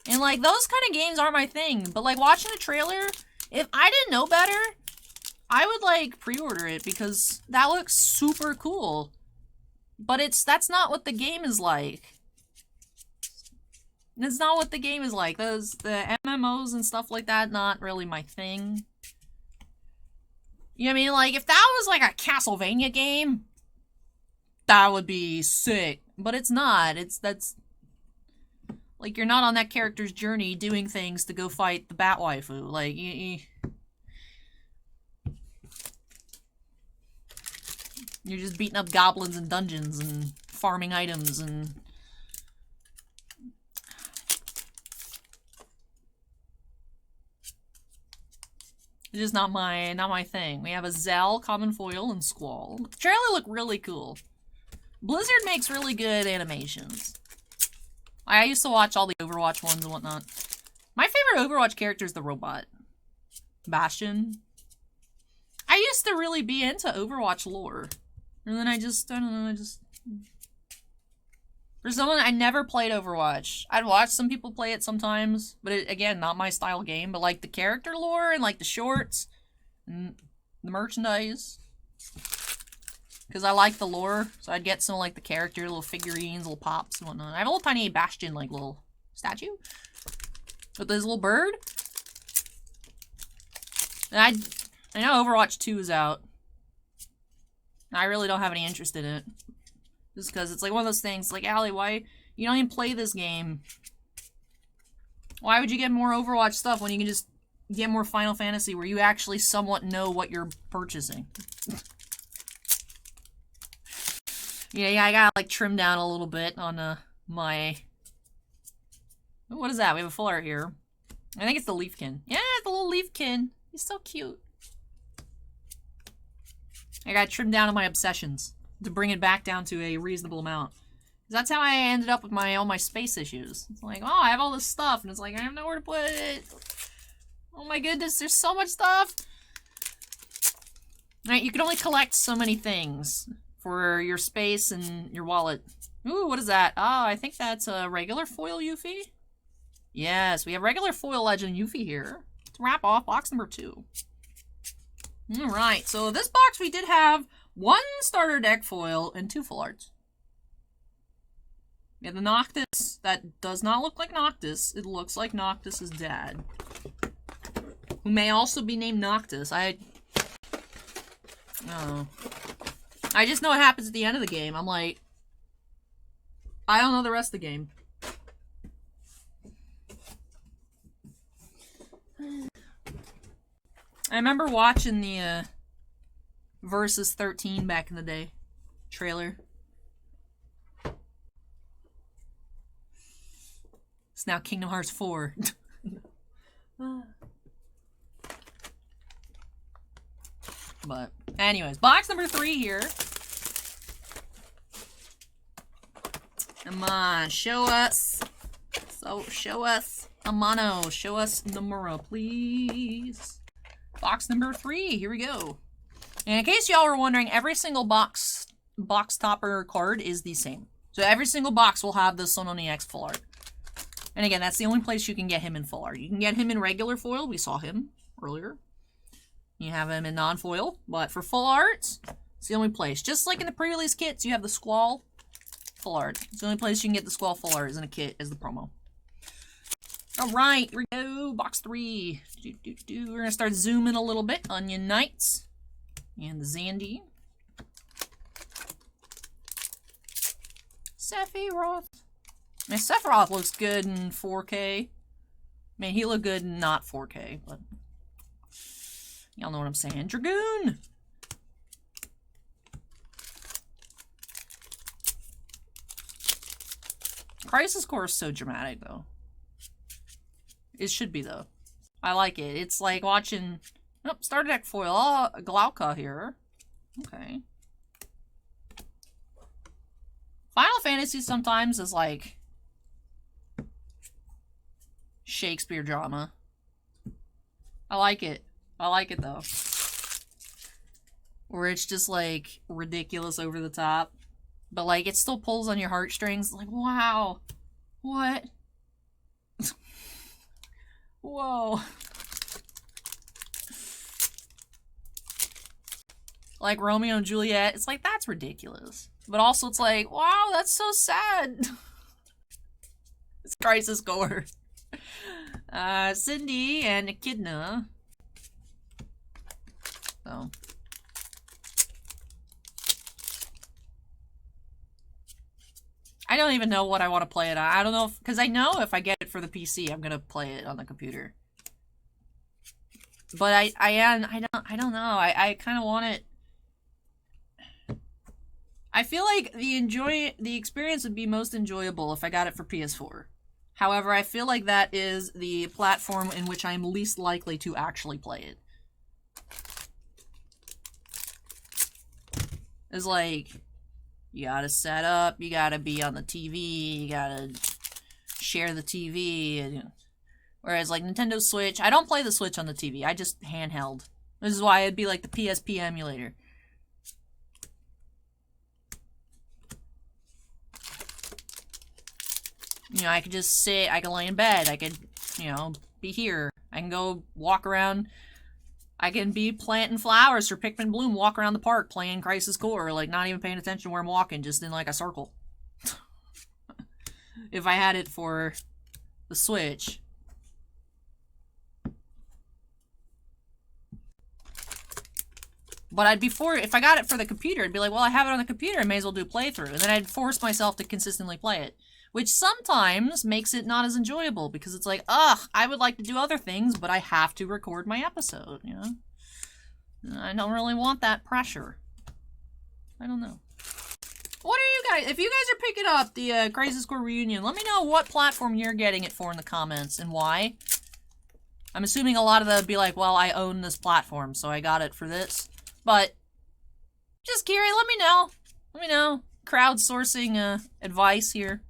And like, those kind of games aren't my thing, but like watching the trailer, if I didn't know better, I would like pre-order it because that looks super cool. But that's not what the game is like. It's not what the game is like. The MMOs and stuff like that, not really my thing. You know what I mean? Like, if that was like a Castlevania game, that would be sick. But it's not. That's... Like, you're not on that character's journey doing things to go fight the Bat Waifu. Like, you're just beating up goblins in dungeons and farming items and... It's just not my thing. We have a Zell, Common Foil, and Squall. The trailer looked really cool. Blizzard makes really good animations. I used to watch all the Overwatch ones and whatnot. My favorite Overwatch character is the robot. Bastion. I used to really be into Overwatch lore. And then I don't know, For someone, I never played Overwatch. I'd watch some people play it sometimes, but again, not my style game. But like the character lore and like the shorts, and the merchandise, because I like the lore, so I'd get some like the character, little figurines, little pops and whatnot. I have a little tiny Bastion like little statue with this little bird. And I know Overwatch 2 is out. I really don't have any interest in it. Just because it's like one of those things, like, Allie, why you don't even play this game? Why would you get more Overwatch stuff when you can just get more Final Fantasy where you actually somewhat know what you're purchasing? Yeah, I gotta, like, trim down a little bit on, my... What is that? We have a full art here. I think it's the Leafkin. Yeah, the little Leafkin. He's so cute. I gotta trim down on my obsessions to bring it back down to a reasonable amount. That's how I ended up with all my space issues. It's like, oh, I have all this stuff, and it's like, I have nowhere to put it. Oh my goodness, there's so much stuff. Alright, you can only collect so many things for your space and your wallet. Ooh, what is that? Oh, I think that's a regular foil Yuffie. Yes, we have regular foil legend Yuffie here. Let's wrap off box number 2. Alright, so this box we did have 1 starter deck foil and 2 full arts. We have the Noctis. That does not look like Noctis. It looks like Noctis' dad. Who may also be named Noctis. I don't know. I just know what happens at the end of the game. I'm like, I don't know the rest of the game. I remember watching the Versus 13 back in the day trailer. It's now Kingdom Hearts 4. But anyways, box number 3 here. Come on, show us. So show us a mono. Show us Nomura, please. Box number 3. Here we go. And in case y'all were wondering, every single box topper card is the same. So every single box will have the Sononi X full art. And again, that's the only place you can get him in full art. You can get him in regular foil. We saw him earlier. You have him in non-foil. But for full art, it's the only place. Just like in the pre-release kits, you have the Squall full art. It's the only place you can get the Squall full art is in a kit as the promo. Alright, here we go. Box 3. We're going to start zooming a little bit. Onion Knights. And the Zandy. Sephiroth. Man, Sephiroth looks good in 4K. Man, he looked good in not 4K, but y'all know what I'm saying. Dragoon! Crisis Core is so dramatic, though. It should be, though. I like it. It's like watching... Oh, starter deck foil. Oh, Glauca here. Okay. Final Fantasy sometimes is like Shakespeare drama. I like it. I like it, though. Where it's just like ridiculous over the top. But like it still pulls on your heartstrings. Like, wow. What? Whoa. Like Romeo and Juliet. It's like, that's ridiculous. But also it's like, wow, that's so sad. It's Crisis Core. Cindy and Echidna. So. I don't even know what I want to play it on. I don't know if, because I know if I get it for the PC, I'm gonna play it on the computer. But I don't know. I kind of want it. I feel like the experience would be most enjoyable if I got it for PS4. However, I feel like that is the platform in which I am least likely to actually play it. It's like, you gotta set up, you gotta be on the TV, you gotta share the TV. And, whereas like Nintendo Switch, I don't play the Switch on the TV, I just handheld. This is why it'd be like the PSP emulator. You know, I could just sit, I could lay in bed, I could, you know, be here. I can go walk around, I can be planting flowers for Pikmin Bloom, walk around the park playing Crisis Core, like not even paying attention where I'm walking, just in like a circle. If I had it for the Switch. But I'd be if I got it for the computer, I'd be like, well, I have it on the computer, I may as well do a playthrough. And then I'd force myself to consistently play it. Which sometimes makes it not as enjoyable, because it's like, ugh, I would like to do other things, but I have to record my episode, you know? I don't really want that pressure. I don't know. What are you guys, if you guys are picking up the Crisis Core Reunion, let me know what platform you're getting it for in the comments, and why. I'm assuming a lot of them would be like, well, I own this platform, so I got it for this. But, just curious, let me know. Let me know. Crowdsourcing advice here.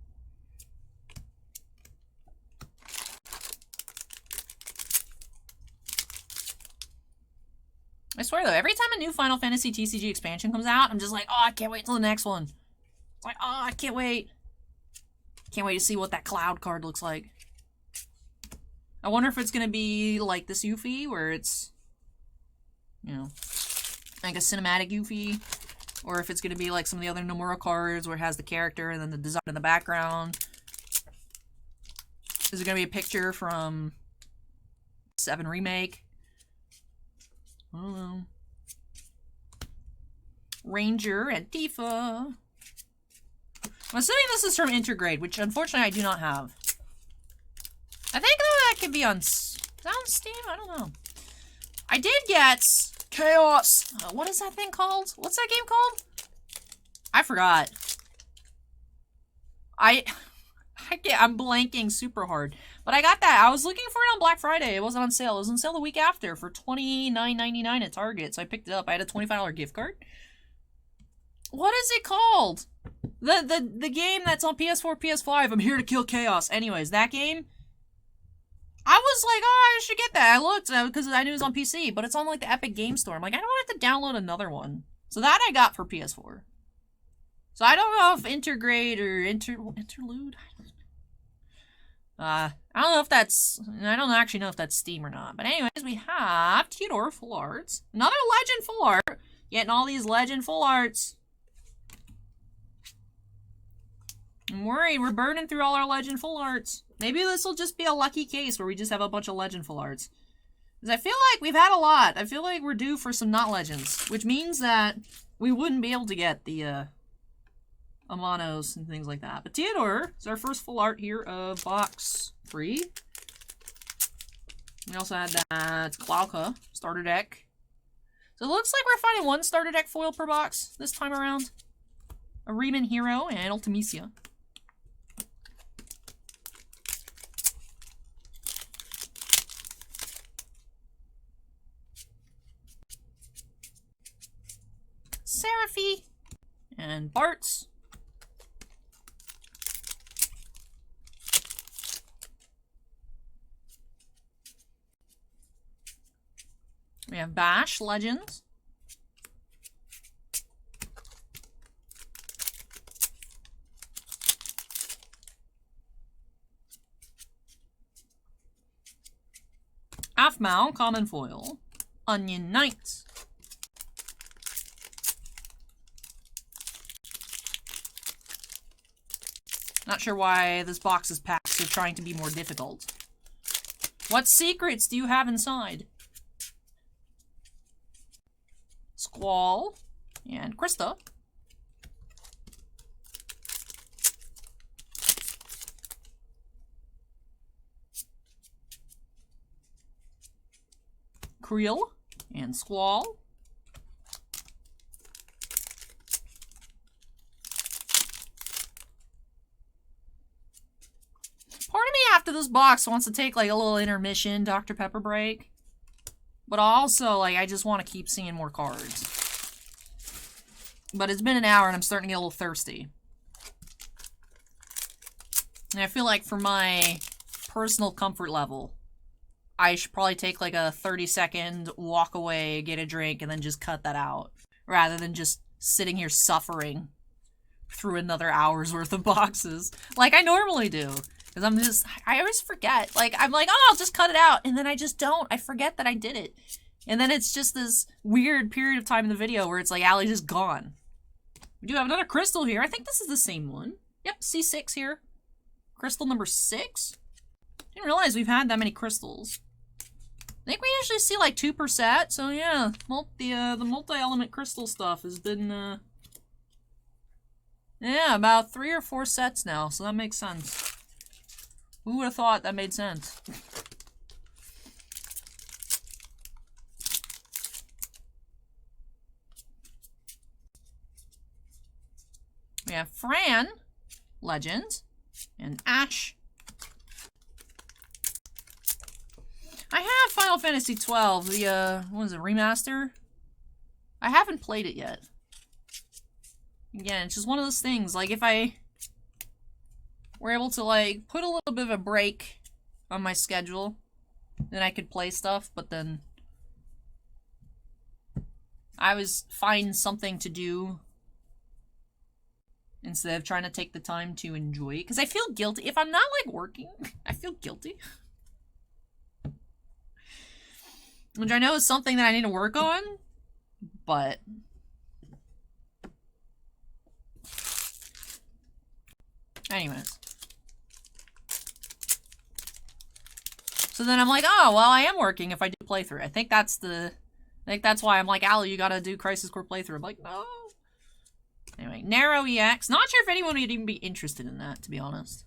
I swear though, every time a new Final Fantasy TCG expansion comes out, I'm just like, oh, I can't wait till the next one. It's like, oh, I can't wait. Can't wait to see what that Cloud card looks like. I wonder if it's gonna be like this Yuffie, where it's, you know, like a cinematic Yuffie. Or if it's gonna be like some of the other Nomura cards, where it has the character and then the design in the background. Is it gonna be a picture from 7 Remake? I don't know. Ranger and Tifa. I'm assuming this is from Intergrade, which unfortunately I do not have. I think that could be on... Is that on Steam? I don't know. I did get Chaos. What is that thing called? What's that game called? I forgot. I'm blanking super hard. But I got that. I was looking for it on Black Friday. It wasn't on sale. It was on sale the week after for $29.99 at Target. So I picked it up. I had a $25 gift card. What is it called? The game that's on PS4, PS5. I'm here to kill chaos. Anyways, that game. I was like, oh, I should get that. I looked because I knew it was on PC, but it's on like the Epic Game Store. I'm like, I don't have to download another one. So that I got for PS4. So I don't know if Intergrade or Interlude. I don't know if that's. I don't actually know if that's Steam or not. But anyways, we have Theodore Full Arts, another Legend Full Art. Getting all these Legend Full Arts. I'm worried. We're burning through all our Legend Full Arts. Maybe this will just be a lucky case where we just have a bunch of Legend Full Arts. Because I feel like we've had a lot. I feel like we're due for some not Legends. Which means that we wouldn't be able to get the Amanos and things like that. But Theodore is our first Full Art here of box 3. We also had that Klauka starter deck. So it looks like we're finding one starter deck foil per box this time around. A Riemann Hero and Ultimisia. Seraphy and Bart's. We have Bash Legends. Aphmau, Common Foil. Onion Knights. Not sure why this box is packed, so trying to be more difficult. What secrets do you have inside? Squall and Krista. Creel and Squall. Part of me after this box wants to take like a little intermission Dr. Pepper break. But also, like, I just want to keep seeing more cards. But it's been an hour and I'm starting to get a little thirsty. And I feel like for my personal comfort level, I should probably take like a 30-second walk away, get a drink, and then just cut that out. Rather than just sitting here suffering through another hour's worth of boxes. Like I normally do. Because I always forget. Like, I'm like, oh, I'll just cut it out. And then I just don't. I forget that I did it. And then it's just this weird period of time in the video where it's like, Allie's just gone. We do have another crystal here. I think this is the same one. Yep, C6 here. Crystal number 6. Didn't realize we've had that many crystals. I think we usually see like 2 per set. So yeah, the multi-element crystal stuff has been, yeah, about 3 or 4 sets now. So that makes sense. Who would have thought that made sense? We have Fran, Legends, and Ash. I have Final Fantasy XII, the, what is it, remaster? I haven't played it yet. Again, it's just one of those things, like, if I were able to, like, put a little bit of a break on my schedule, then I could play stuff, but then I was find something to do instead of trying to take the time to enjoy it. Because I feel guilty. If I'm not, like, working, I feel guilty. Which I know is something that I need to work on, but anyways. So then I'm like, oh, well, I am working if I do playthrough. I think that's why I'm like, Allie, you gotta do Crisis Core playthrough. I'm like, no. Anyway, Narrow EX. Not sure if anyone would even be interested in that, to be honest.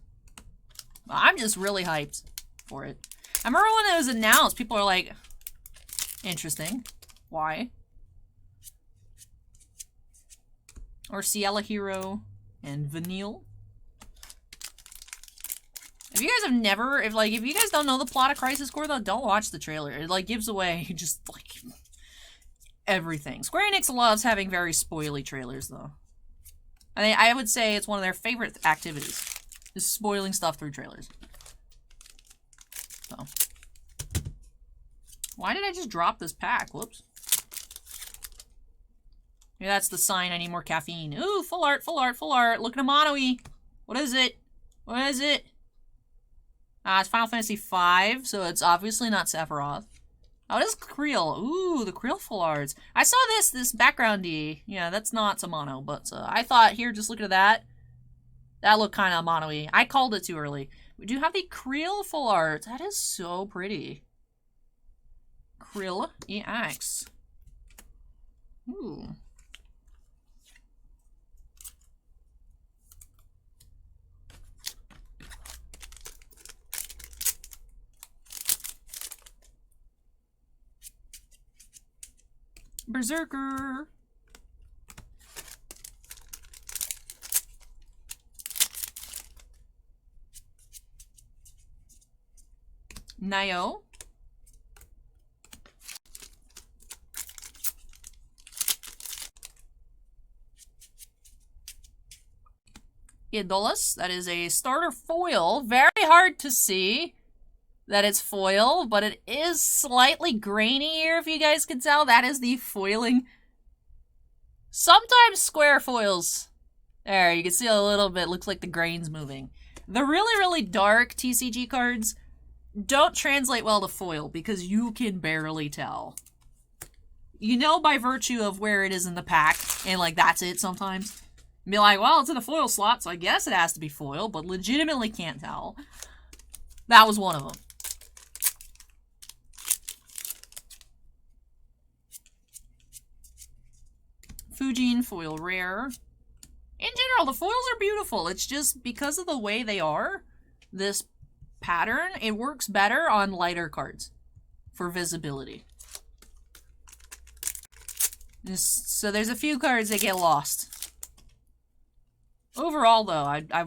But I'm just really hyped for it. I remember when it was announced, people are like, Interesting. Why? Ciela Hero and Vanille. If you guys have never, if you guys don't know the plot of Crisis Core, though, don't watch the trailer. It, like, gives away just, like, everything. Square Enix loves having very spoily trailers, though. I would say it's one of their favorite activities. Is spoiling stuff through trailers. So. Why did I just drop this pack? Whoops. Maybe that's the sign I need more caffeine. Ooh, full art, full art, full art. Look at a mono-y. What is it? What is it? It's Final Fantasy V, so it's obviously not Sephiroth. Oh, it is Creel. Ooh, the Creel full arts. I saw this background-y. Yeah, that's not Samano, but I thought, here, just look at that. That looked kind of mono-y. I called it too early. We do have the Creel full art. That is so pretty. Creel EX. Ooh. Berserker. Nio. Idolus. That is a starter foil. Very hard to see that it's foil, but it is slightly grainy here, if you guys can tell. That is the foiling. Sometimes square foils. There, you can see a little bit. Looks like the grain's moving. The really, really dark TCG cards don't translate well to foil because you can barely tell. You know by virtue of where it is in the pack, and like that's it sometimes. Be like, well, it's in the foil slot, so I guess it has to be foil, but legitimately can't tell. That was one of them. Fujin foil rare. In general, the foils are beautiful. It's just because of the way they are, this pattern, it works better on lighter cards for visibility. So there's a few cards that get lost. Overall, though, I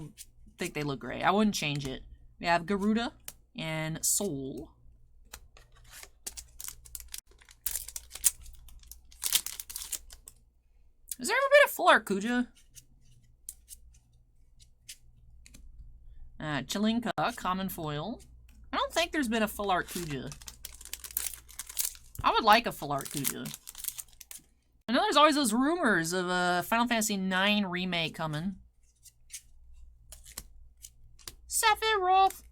think they look great. I wouldn't change it. We have Garuda and Soul. Has there ever been a full art Kuja? Chilinka, common foil. I don't think there's been a full art Kuja. I would like a full art Kuja. I know there's always those rumors of a Final Fantasy IX remake coming. Sephiroth.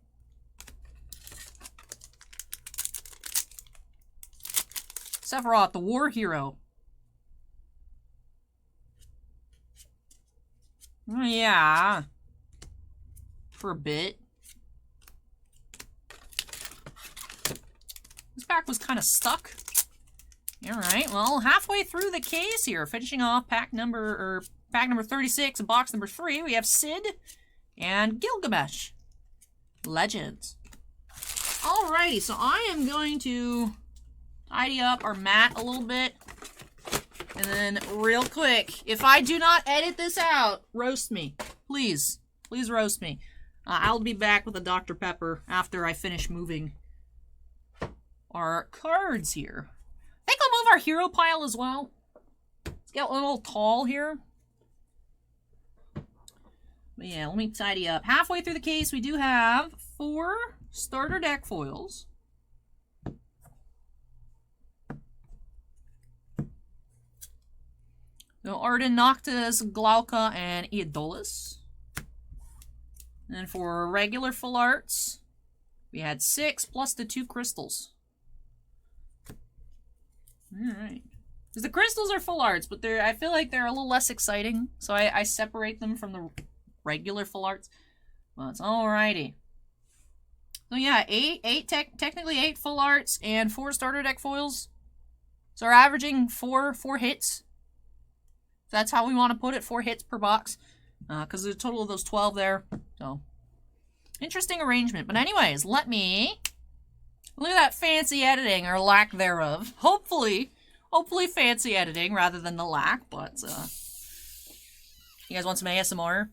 Sephiroth, the war hero. Yeah. For a bit. This pack was kind of stuck. Alright, well, halfway through the case here, finishing off pack number 36 and box number 3, we have Sid and Gilgamesh. Legends. Alrighty, so I am going to tidy up our mat a little bit. And then, real quick, if I do not edit this out, roast me. Please. Please roast me. I'll be back with a Dr. Pepper after I finish moving our cards here. I think I'll move our hero pile as well. It's got a little tall here. But yeah, let me tidy up. Halfway through the case, we do have 4 starter deck foils. So Arden, Noctis, Glauca, and Eodolus. And for regular full arts, we had 6 plus the 2 crystals. Alright. Because the crystals are full arts, but I feel like they're a little less exciting. So I separate them from the regular full arts. Well, it's alrighty. So yeah, technically 8 full arts and 4 starter deck foils. So we're averaging 4 hits. That's how we want to put it, 4 hits per box. Because there's a total of those 12 there. So, interesting arrangement. But anyways, let me Look at that fancy editing, or lack thereof. Hopefully fancy editing rather than the lack, but, you guys want some ASMR?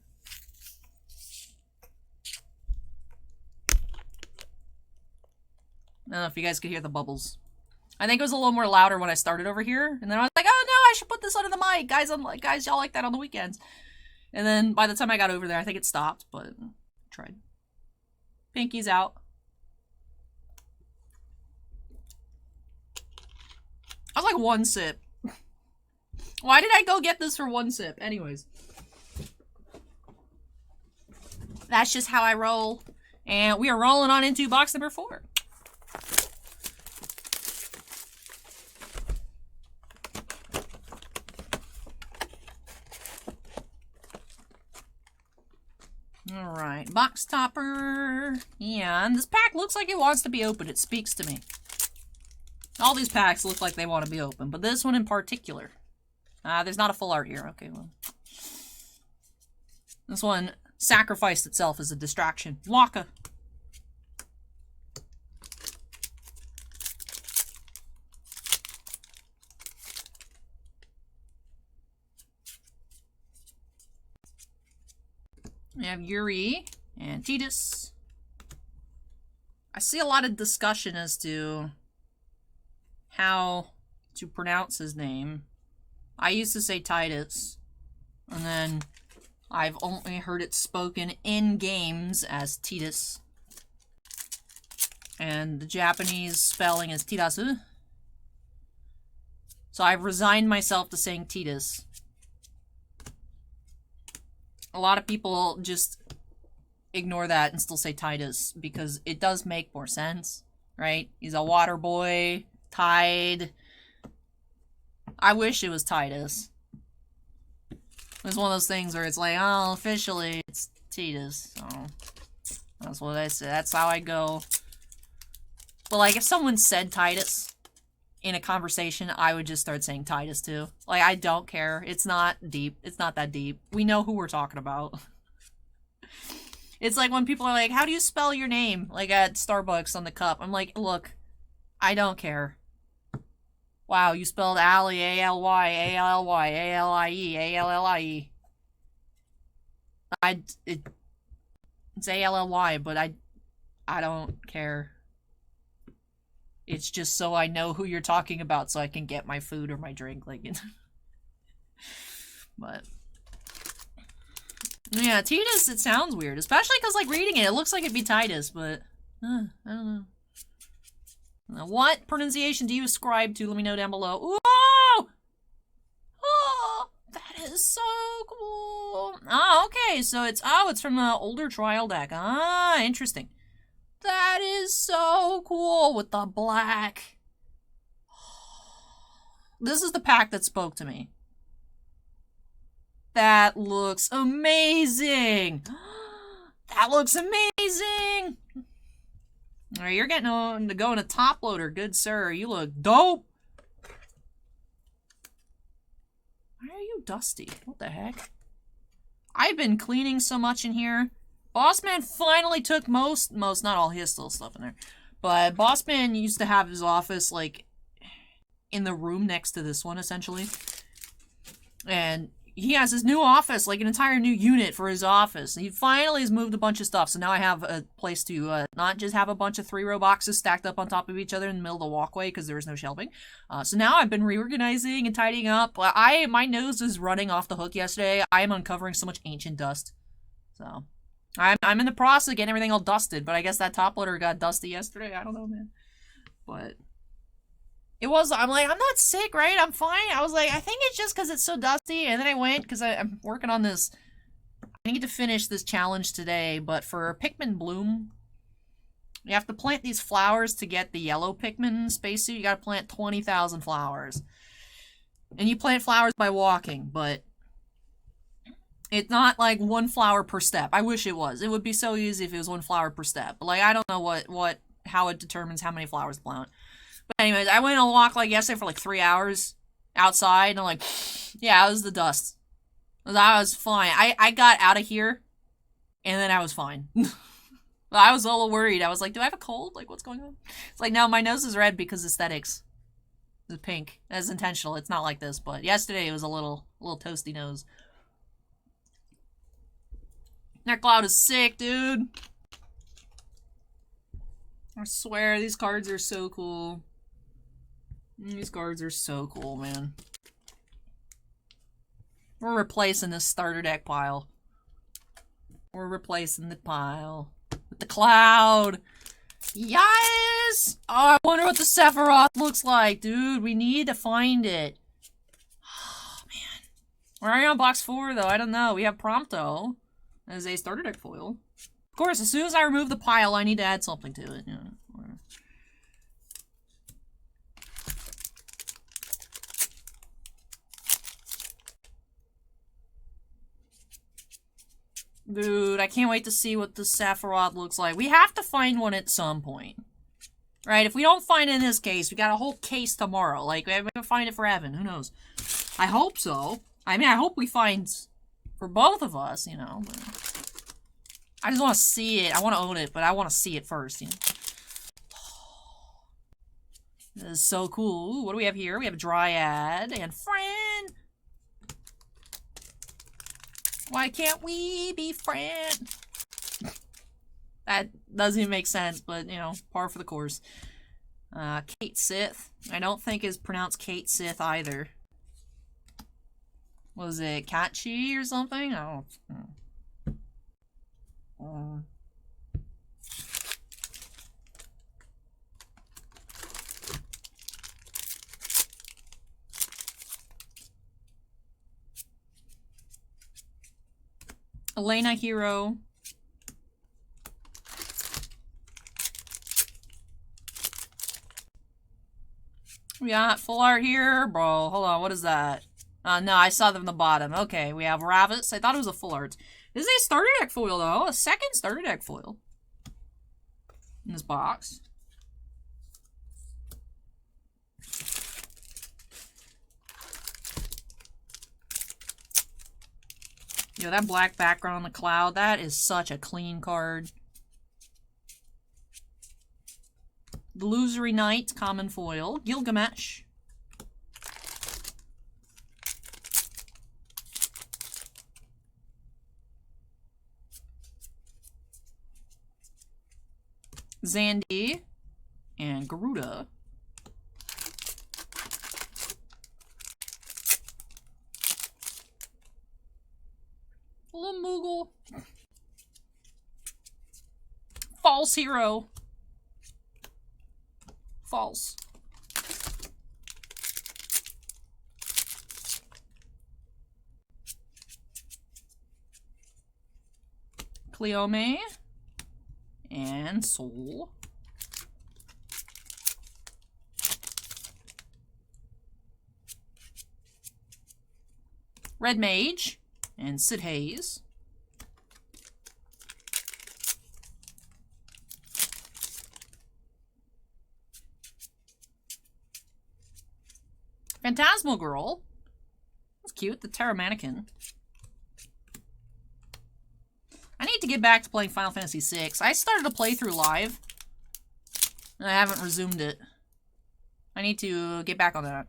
I don't know if you guys could hear the bubbles. I think it was a little more louder when I started over here, and then I was like, oh no, I should put this under the mic. Guys, y'all like that on the weekends. And then by the time I got over there, I think it stopped, but I tried. Pinky's out. I was like one sip. Why did I go get this for one sip? Anyways. That's just how I roll. And we are rolling on into box number 4. Alright, box topper. And this pack looks like it wants to be opened. It speaks to me. All these packs look like they want to be open, but this one in particular. There's not a full art here. Okay, well. This one sacrificed itself as a distraction. Waka. We have Yuri and Titus. I see a lot of discussion as to how to pronounce his name. I used to say Titus, and then I've only heard it spoken in games as Titus. And the Japanese spelling is Tirasu. So I've resigned myself to saying Titus. A lot of people just ignore that and still say Titus because it does make more sense, right? He's a water boy, Tide. I wish it was Titus. It's one of those things where it's like, oh, officially it's Titus. So that's what I say. That's how I go. But like, if someone said Titus in a conversation, I would just start saying Titus too. Like, I don't care. It's not deep. It's not that deep. We know who we're talking about. It's like when people are like, how do you spell your name? Like at Starbucks on the cup. I'm like, look, I don't care. Wow, you spelled Ally, A-L-Y, A-L-L-Y, A-L-I-E, A-L-L-I-E. It's A-L-L-Y, but I don't care. It's just so I know who you're talking about so I can get my food or my drink, like, but, yeah, Titus, it sounds weird, especially because, like, reading it looks like it'd be Titus, but, I don't know. What pronunciation do you ascribe to? Let me know down below. Whoa! Oh, that is so cool. Ah, okay, so it's from the older trial deck. Ah, interesting. That is so cool with the black. This is the pack that spoke to me. That looks amazing. That looks amazing. Alright, you're getting on to go in a top loader, good sir. You look dope. Why are you dusty? What the heck? I've been cleaning so much in here. Bossman finally took most, not all, he has still stuff in there. But Bossman used to have his office, like, in the room next to this one, essentially. And he has his new office, like an entire new unit for his office. He finally has moved a bunch of stuff, so now I have a place to not just have a bunch of 3-row boxes stacked up on top of each other in the middle of the walkway because there was no shelving. So now I've been reorganizing and tidying up. My nose was running off the hook yesterday. I am uncovering so much ancient dust. So I'm in the process of getting everything all dusted, but I guess that top loader got dusty yesterday. I don't know, man. But it was, I'm like, I'm not sick, right? I'm fine. I was like, I think it's just because it's so dusty. And then I went, because I'm working on this. I need to finish this challenge today, but for Pikmin Bloom, you have to plant these flowers to get the yellow Pikmin spacesuit. You got to plant 20,000 flowers. And you plant flowers by walking, but it's not like one flower per step. I wish it was. It would be so easy if it was one flower per step. But like, I don't know how it determines how many flowers to plant. But anyways, I went on a walk like yesterday for like 3 hours outside, and I'm like, yeah, it was the dust. I was fine. I got out of here, and then I was fine. I was a little worried. I was like, do I have a cold? Like, what's going on? It's like, no, my nose is red because aesthetics. It's pink. That's intentional. It's not like this, but yesterday it was a little toasty nose. That cloud is sick, dude. I swear, these cards are so cool. These cards are so cool, man. We're replacing this starter deck pile. We're replacing the pile with the cloud. Yes! Oh, I wonder what the Sephiroth looks like, dude. We need to find it. Oh, man. We're already on box 4, though. I don't know. We have Prompto as a starter deck foil. Of course, as soon as I remove the pile, I need to add something to it. Yeah. Dude, I can't wait to see what the Sephiroth looks like. We have to find one at some point. Right? If we don't find it in this case, we got a whole case tomorrow. Like, we're gonna find it for Evan. Who knows? I hope so. I mean, I hope we find for both of us, you know. But I just want to see it. I want to own it, but I want to see it first, you know. This is so cool. Ooh, what do we have here? We have Dryad and Friend. Why can't we be friends? That doesn't even make sense, but, you know, par for the course. Kate Sith. I don't think is pronounced Kate Sith either. Was it Kachi or something? I don't... Elena Hero. We got full art here. Bro, hold on. What is that? No, I saw them in the bottom. Okay, we have Ravis. I thought it was a full art. This is a starter deck foil, though. A second starter deck foil. In this box. Yo, that black background on the cloud, that is such a clean card. The Illusory Knight, common foil. Gilgamesh. Zandy. And Garuda. Little Moogle. False Hero. False. Cleome. And Soul. Red Mage. And Sid Hayes. Phantasmal Girl. That's cute. The Terra Mannequin. I need to get back to playing Final Fantasy VI. I started a playthrough live. And I haven't resumed it. I need to get back on that.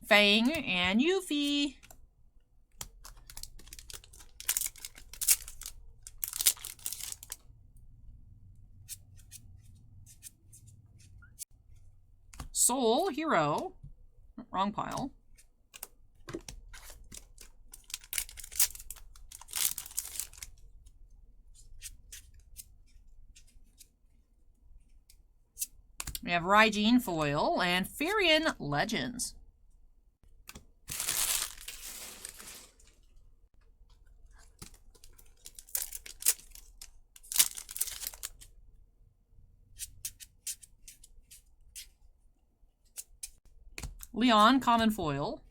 Fang and Yuffie. Soul Hero. Wrong pile. We have Raijin foil and Firion Legends. Leon, common foil.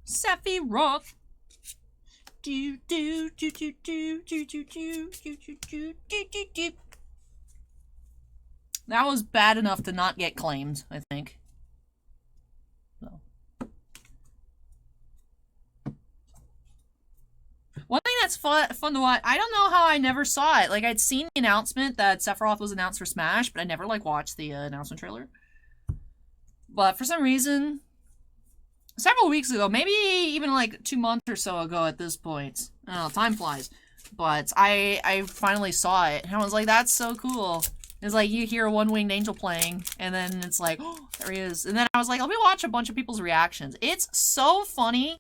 Sephiroth. Do do do do do do do do do do do do do do. That was bad enough to not get claimed, I think. So. One thing that's fun to watch, I don't know how I never saw it. Like, I'd seen the announcement that Sephiroth was announced for Smash, but I never, like, watched the announcement trailer. But for some reason, several weeks ago, maybe even, like, 2 months or so ago at this point. I don't know, time flies. But I finally saw it, and I was like, that's so cool. It's like, you hear a one-winged angel playing, and then it's like, oh, there he is. And then I was like, let me watch a bunch of people's reactions. It's so funny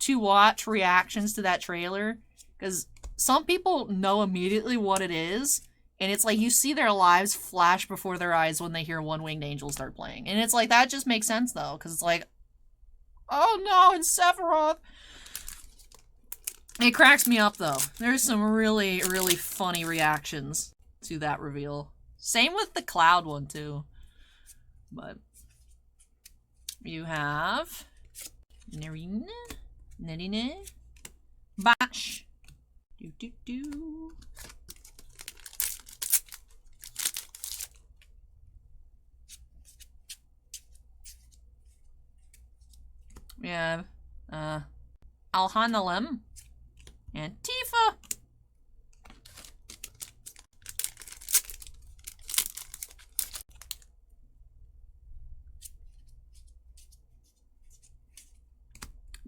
to watch reactions to that trailer, because some people know immediately what it is, and it's like you see their lives flash before their eyes when they hear One-Winged Angel start playing. And it's like, that just makes sense, though, because it's like, oh no, it's Sephiroth! It cracks me up, though. There's some really, really funny reactions to that reveal. Same with the Cloud one, too. But you have Nerine, Nerine, Bash, do. We have Alhanalem and Tifa.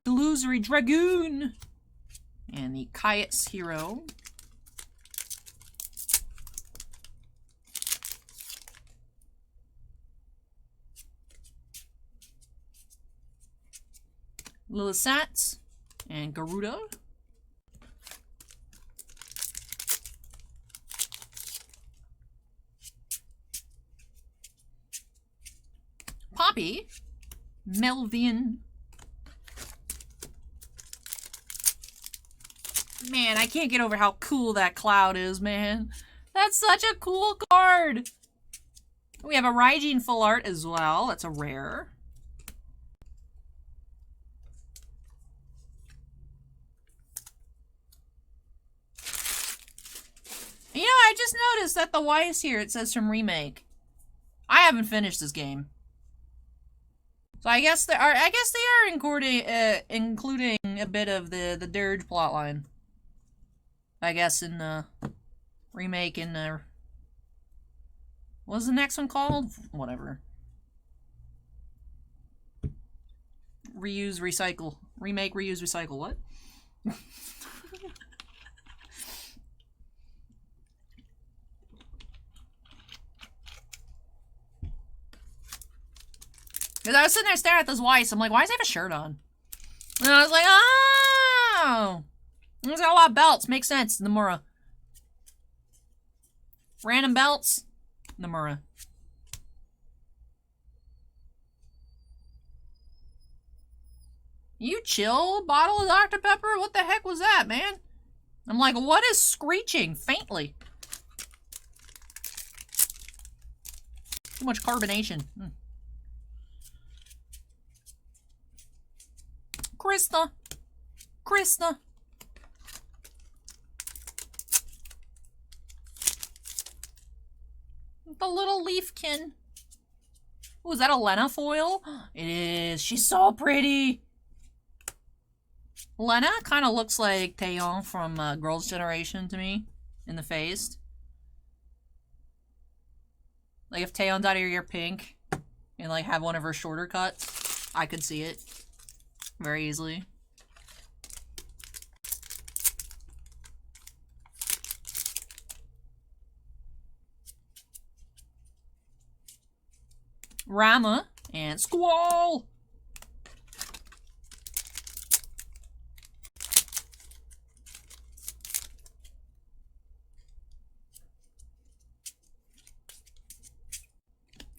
Illusory Dragoon and the Kayet's Hero. Lillisat and Garuda. Poppy, Melvian. Man, I can't get over how cool that Cloud is, man. That's such a cool card. We have a Raijin full art as well. That's a rare. You know, I just noticed that the Weiss here, it says from Remake. I haven't finished this game. So I guess they are including a bit of the Dirge plotline. I guess in the remake in the... What's the next one called? Whatever. Reuse, recycle. Remake, reuse, recycle. What? Because I was sitting there staring at this Weiss. I'm like, why does he have a shirt on? And I was like, oh! He's got a lot of belts. Makes sense. Nomura. Random belts. Nomura. You chill, bottle of Dr. Pepper? What the heck was that, man? I'm like, what is screeching faintly? Too much carbonation. Krista. Krista. The little leafkin. Oh, is that a Lena foil? It is. She's so pretty. Lena kind of looks like Taeyeon from Girls' Generation to me in the face. Like if Taeyeon dyed her hair pink and like have one of her shorter cuts, I could see it very easily. Rama and Squall.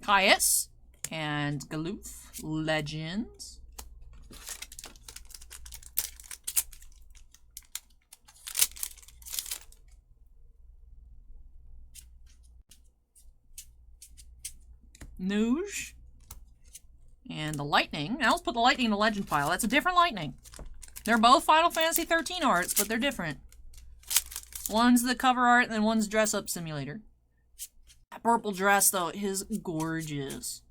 Caius and Galoof Legends. Nuge. And the Lightning. Now let's put the Lightning in the Legend pile. That's a different Lightning. They're both Final Fantasy 13 arts, but they're different. One's the cover art, and then one's dress-up simulator. That purple dress, though, is gorgeous.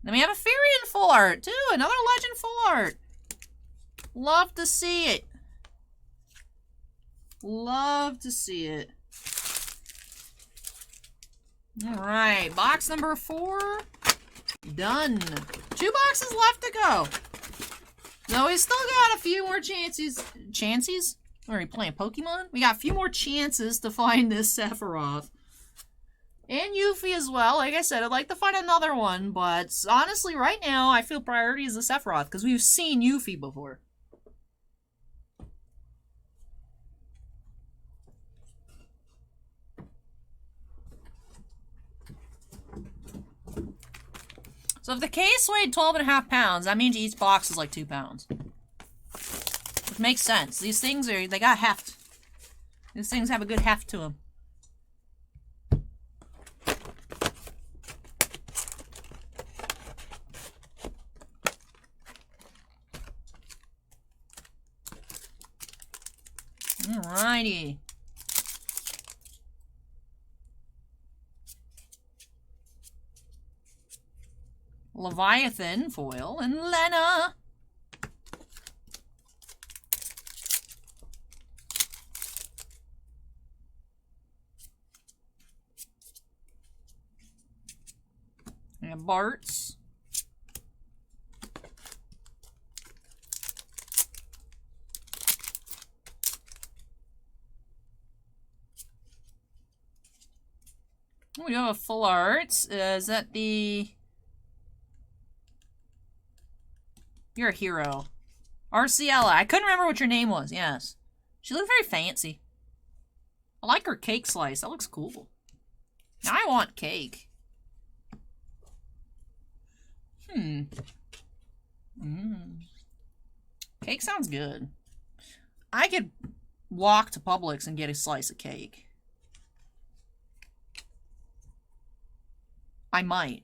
Then we have a fairy in full art, too. Another legend full art. Love to see it. Love to see it. Alright, box number 4. Done. 2 boxes left to go. So we still got a few more chances. Chances? Are we playing Pokemon? We got a few more chances to find this Sephiroth. And Yuffie as well. Like I said, I'd like to find another one, but honestly, right now, I feel priority is the Sephiroth, because we've seen Yuffie before. So if the case weighed 12.5 pounds, that means each box is like 2 pounds. Which makes sense. These things they got heft. These things have a good heft to them. Alrighty. Leviathan foil and Lena. And Bart's. We have a full art. Is that the... You're a hero. Arciella. I couldn't remember what your name was. Yes. She looked very fancy. I like her cake slice. That looks cool. Now I want cake. Cake sounds good. I could walk to Publix and get a slice of cake. I might.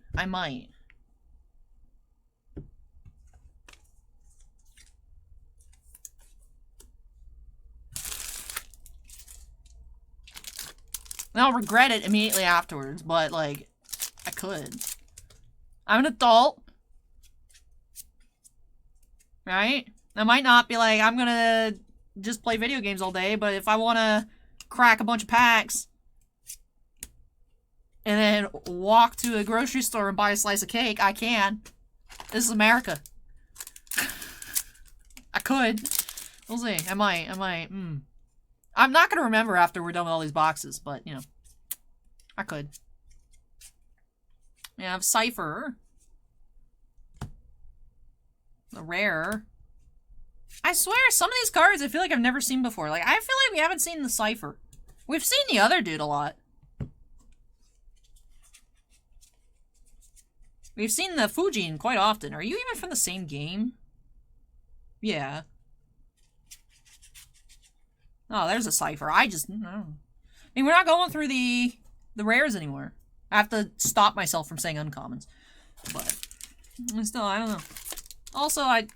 And I'll regret it immediately afterwards, but, like, I could. I'm an adult. Right? I might not be like, I'm gonna just play video games all day, but if I wanna crack a bunch of packs and then walk to a grocery store and buy a slice of cake, I can. This is America. I could. We'll see. I might. I'm not gonna remember after we're done with all these boxes, but, you know. I could. We have Cypher. The rare. I swear, some of these cards I feel like I've never seen before. Like, I feel like we haven't seen the Cypher. We've seen the other dude a lot. We've seen the Fujin quite often. Are you even from the same game? Yeah. Oh, there's a Cypher. I don't know. I mean, we're not going through the rares anymore. I have to stop myself from saying uncommons. But, still, I don't know. Also, I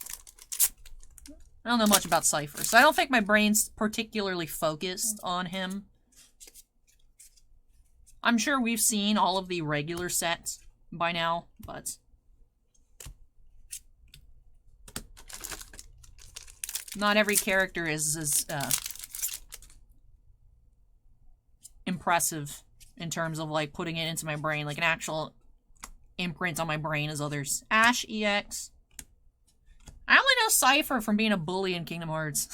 don't know much about Cypher, so I don't think my brain's particularly focused on him. I'm sure we've seen all of the regular sets by now, but... not every character is as, impressive in terms of, like, putting it into my brain, like an actual imprint on my brain as others. Ash EX. I only know Cypher from being a bully in Kingdom Hearts.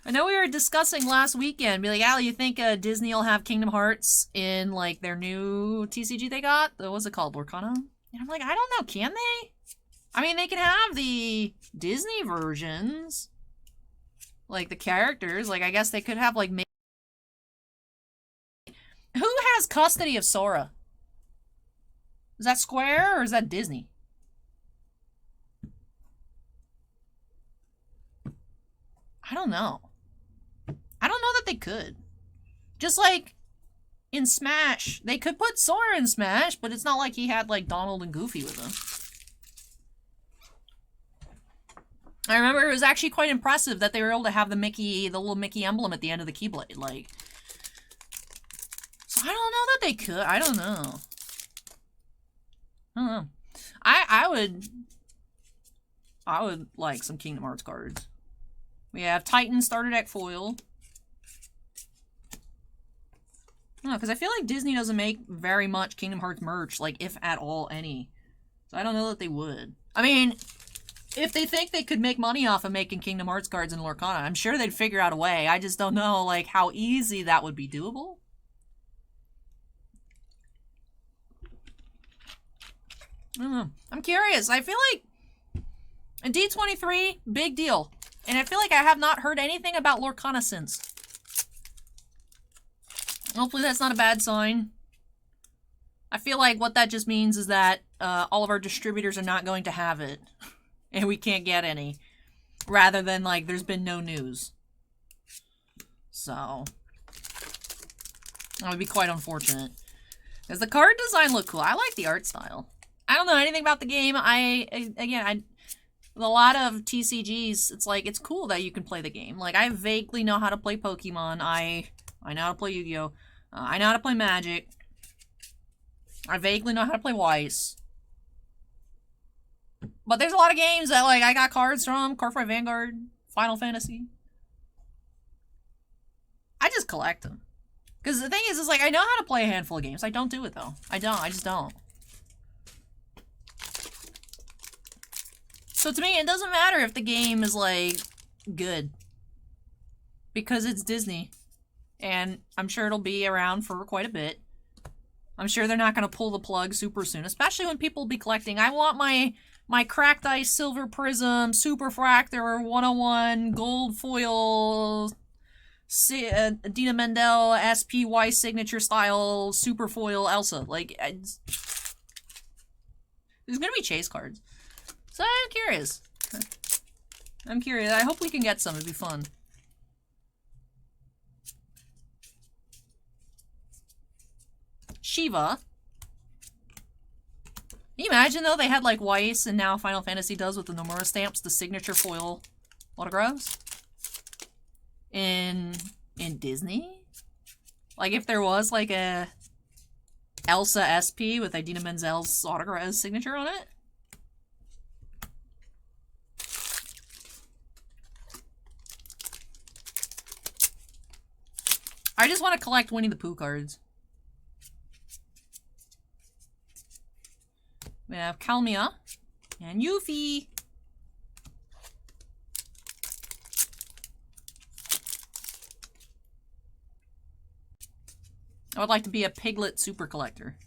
I know we were discussing last weekend, be like, Allie, you think Disney will have Kingdom Hearts in, like, their new TCG they got? What's it called, Lorcana? And I'm like, I don't know, can they? I mean, they can have the Disney versions. Like, the characters. Like, I guess they could have, like, who has custody of Sora? Is that Square or is that Disney? I don't know. I don't know that they could. Just like in Smash, they could put Sora in Smash, but it's not like he had like Donald and Goofy with him. I remember it was actually quite impressive that they were able to have the little Mickey emblem at the end of the Keyblade. Like, I don't know that they could. I don't know. I don't know. I would like some Kingdom Hearts cards. We have Titan Starter Deck foil. No, because I feel like Disney doesn't make very much Kingdom Hearts merch, like, if at all any. So I don't know that they would. I mean, if they think they could make money off of making Kingdom Hearts cards in Lorcana, I'm sure they'd figure out a way. I just don't know, like, how easy that would be doable. I don't know. I'm curious. I feel like a D23, big deal. And I feel like I have not heard anything about Lorcana since. Hopefully that's not a bad sign. I feel like what that just means is that all of our distributors are not going to have it. And we can't get any. Rather than, like, there's been no news. So that would be quite unfortunate. Because the card design looked cool. I like the art style. I don't know anything about the game. With a lot of TCGs, it's like, it's cool that you can play the game. Like, I vaguely know how to play Pokemon. I know how to play Yu-Gi-Oh! I know how to play Magic. I vaguely know how to play Weiss. But there's a lot of games that, like, I got cards from. Cardfight Vanguard, Final Fantasy. I just collect them. Because the thing is like, I know how to play a handful of games. I don't do it, though. I just don't. So to me, it doesn't matter if the game is, like, good. Because it's Disney. And I'm sure it'll be around for quite a bit. I'm sure they're not going to pull the plug super soon. Especially when people will be collecting. I want my Cracked Ice Silver Prism, Super Fractor, 101, Gold Foil, Dina Mendel, SPY Signature Style, Super Foil Elsa. Like, there's going to be chase cards. So I'm curious. I'm curious. I hope we can get some. It'd be fun. Shiva. Can you imagine, though, they had, like, Weiss and now Final Fantasy does with the Nomura stamps, the signature foil autographs? In Disney? Like, if there was, like, a Elsa SP with Idina Menzel's autograph signature on it? I just want to collect Winnie the Pooh cards. We have Kalmia and Yuffie. I would like to be a Piglet super collector.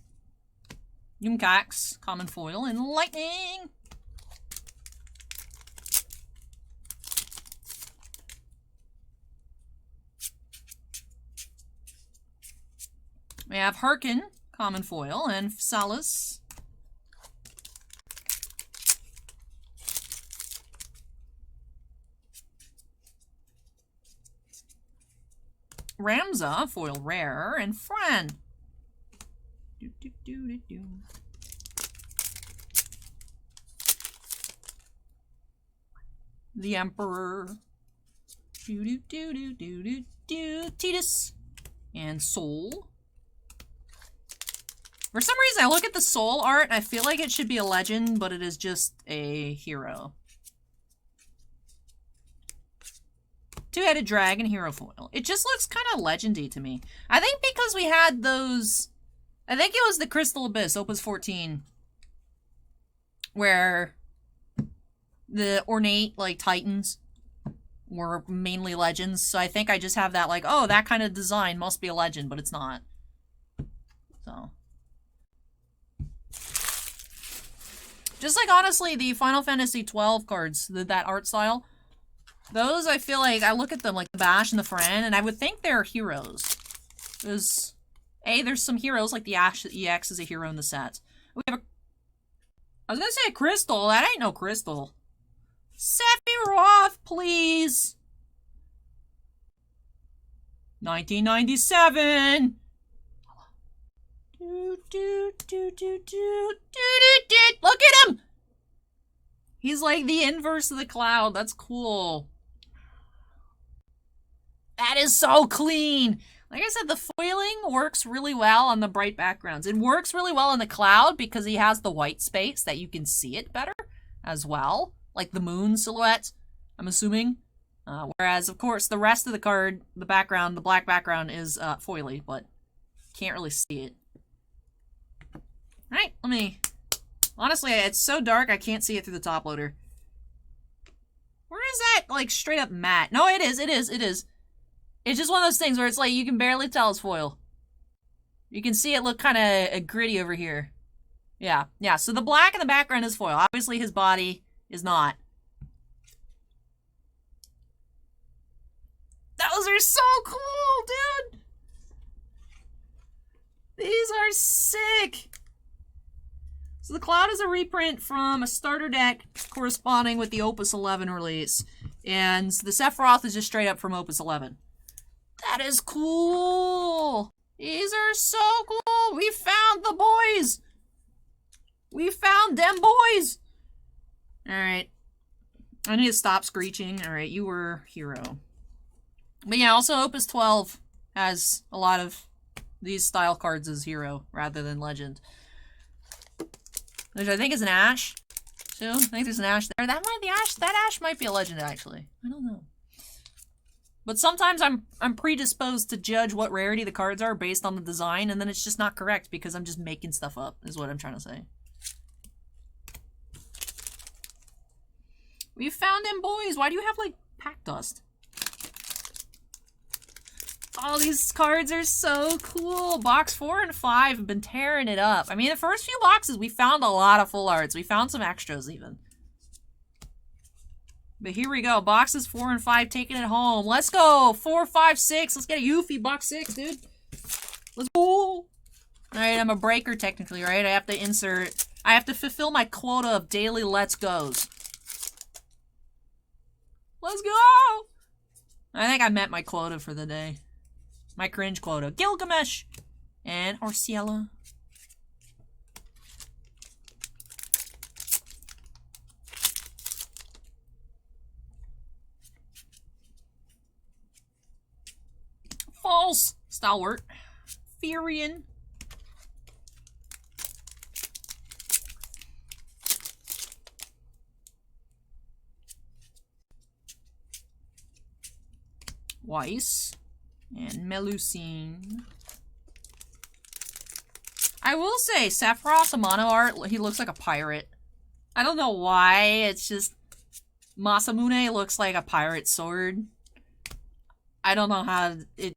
Yumkax, common foil, and lightning. We have Harkin, common foil, and Psalus. Ramza, foil rare, and Fran. The Emperor. Tidus. And Soul. For some reason, I look at the Soul art and I feel like it should be a legend, but it is just a hero. Two-headed dragon hero foil. It just looks kind of legendy to me. I think because we had those... I think it was the Crystal Abyss, Opus 14. Where the ornate, like, titans were mainly legends. So I think I just have that, like, oh, that kind of design must be a legend, but it's not. So... just like, honestly, the Final Fantasy 12 cards, that art style... those, I feel like, I look at them, like the Bash and the Fran, and I would think they're heroes. There's, there's some heroes, like the Ash EX is a hero in the set. We have a, I was gonna say a Crystal, that ain't no Crystal. Sephiroth, please! 1997! Look at him! He's like the inverse of the Cloud, that's cool. That is so clean. Like I said, the foiling works really well on the bright backgrounds. It works really well in the cloud because he has the white space that you can see it better as well. Like the moon silhouette, I'm assuming. Whereas, of course, the rest of the card, the background, the black background is foily, but can't really see it. Alright, let me... Honestly, it's so dark I can't see it through the top loader. Where is that, like, straight up matte? No, it is. It's just one of those things where it's like you can barely tell it's foil. You can see it look kind of gritty over here. Yeah, so the black in the background is foil. Obviously, his body is not. Those are so cool, dude! These are sick! So the Cloud is a reprint from a starter deck corresponding with the Opus 11 release. And the Sephiroth is just straight up from Opus 11. That is cool! These are so cool! We found the boys! We found them boys! Alright. I need to stop screeching. Alright, you were hero. But yeah, also Opus 12 has a lot of these style cards as hero rather than legend. Which I think is an Ash, too. I think there's an Ash there. That Ash might be a legend, actually. I don't know. But sometimes I'm predisposed to judge what rarity the cards are based on the design, and then it's just not correct because I'm just making stuff up, is what I'm trying to say. We found them boys! Why do you have, like, pack dust? Oh, these cards are so cool. Box 4 and 5 have been tearing it up. I mean, the first few boxes, we found a lot of full arts. We found some extras, even. But here we go. Boxes 4 and 5 taking it home. Let's go. 4, 5, 6. Let's get a Yuffie box 6, dude. Let's go. Alright, I'm a breaker, technically, right? I have to insert... I have to fulfill my quota of daily let's goes. Let's go! I think I met my quota for the day. My cringe quota. Gilgamesh! And Arciela. False! Stalwart. Furion. Weiss. And Melusine. I will say, Sephiroth's a mono art, he looks like a pirate. I don't know why, it's just... Masamune looks like a pirate sword. I don't know how it...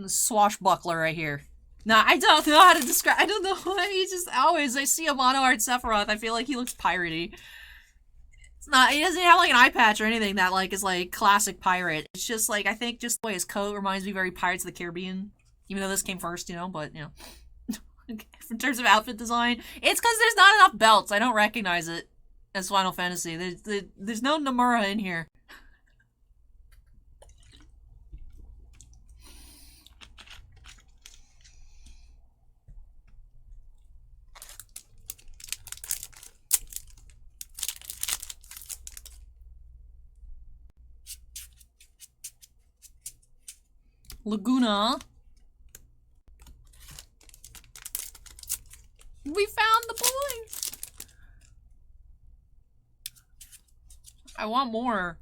Swashbuckler right here. Nah, I don't know how to describe... I don't know why, he just always... I see a mono art Sephiroth, I feel like he looks piratey. It's not, he doesn't have like an eye patch or anything that like is like classic pirate. It's just like, I think just the way his coat reminds me very Pirates of the Caribbean. Even though this came first, you know, but you know. In terms of outfit design, it's because there's not enough belts. I don't recognize it as Final Fantasy. There's no Nomura in here. Laguna. We found the boys! I want more.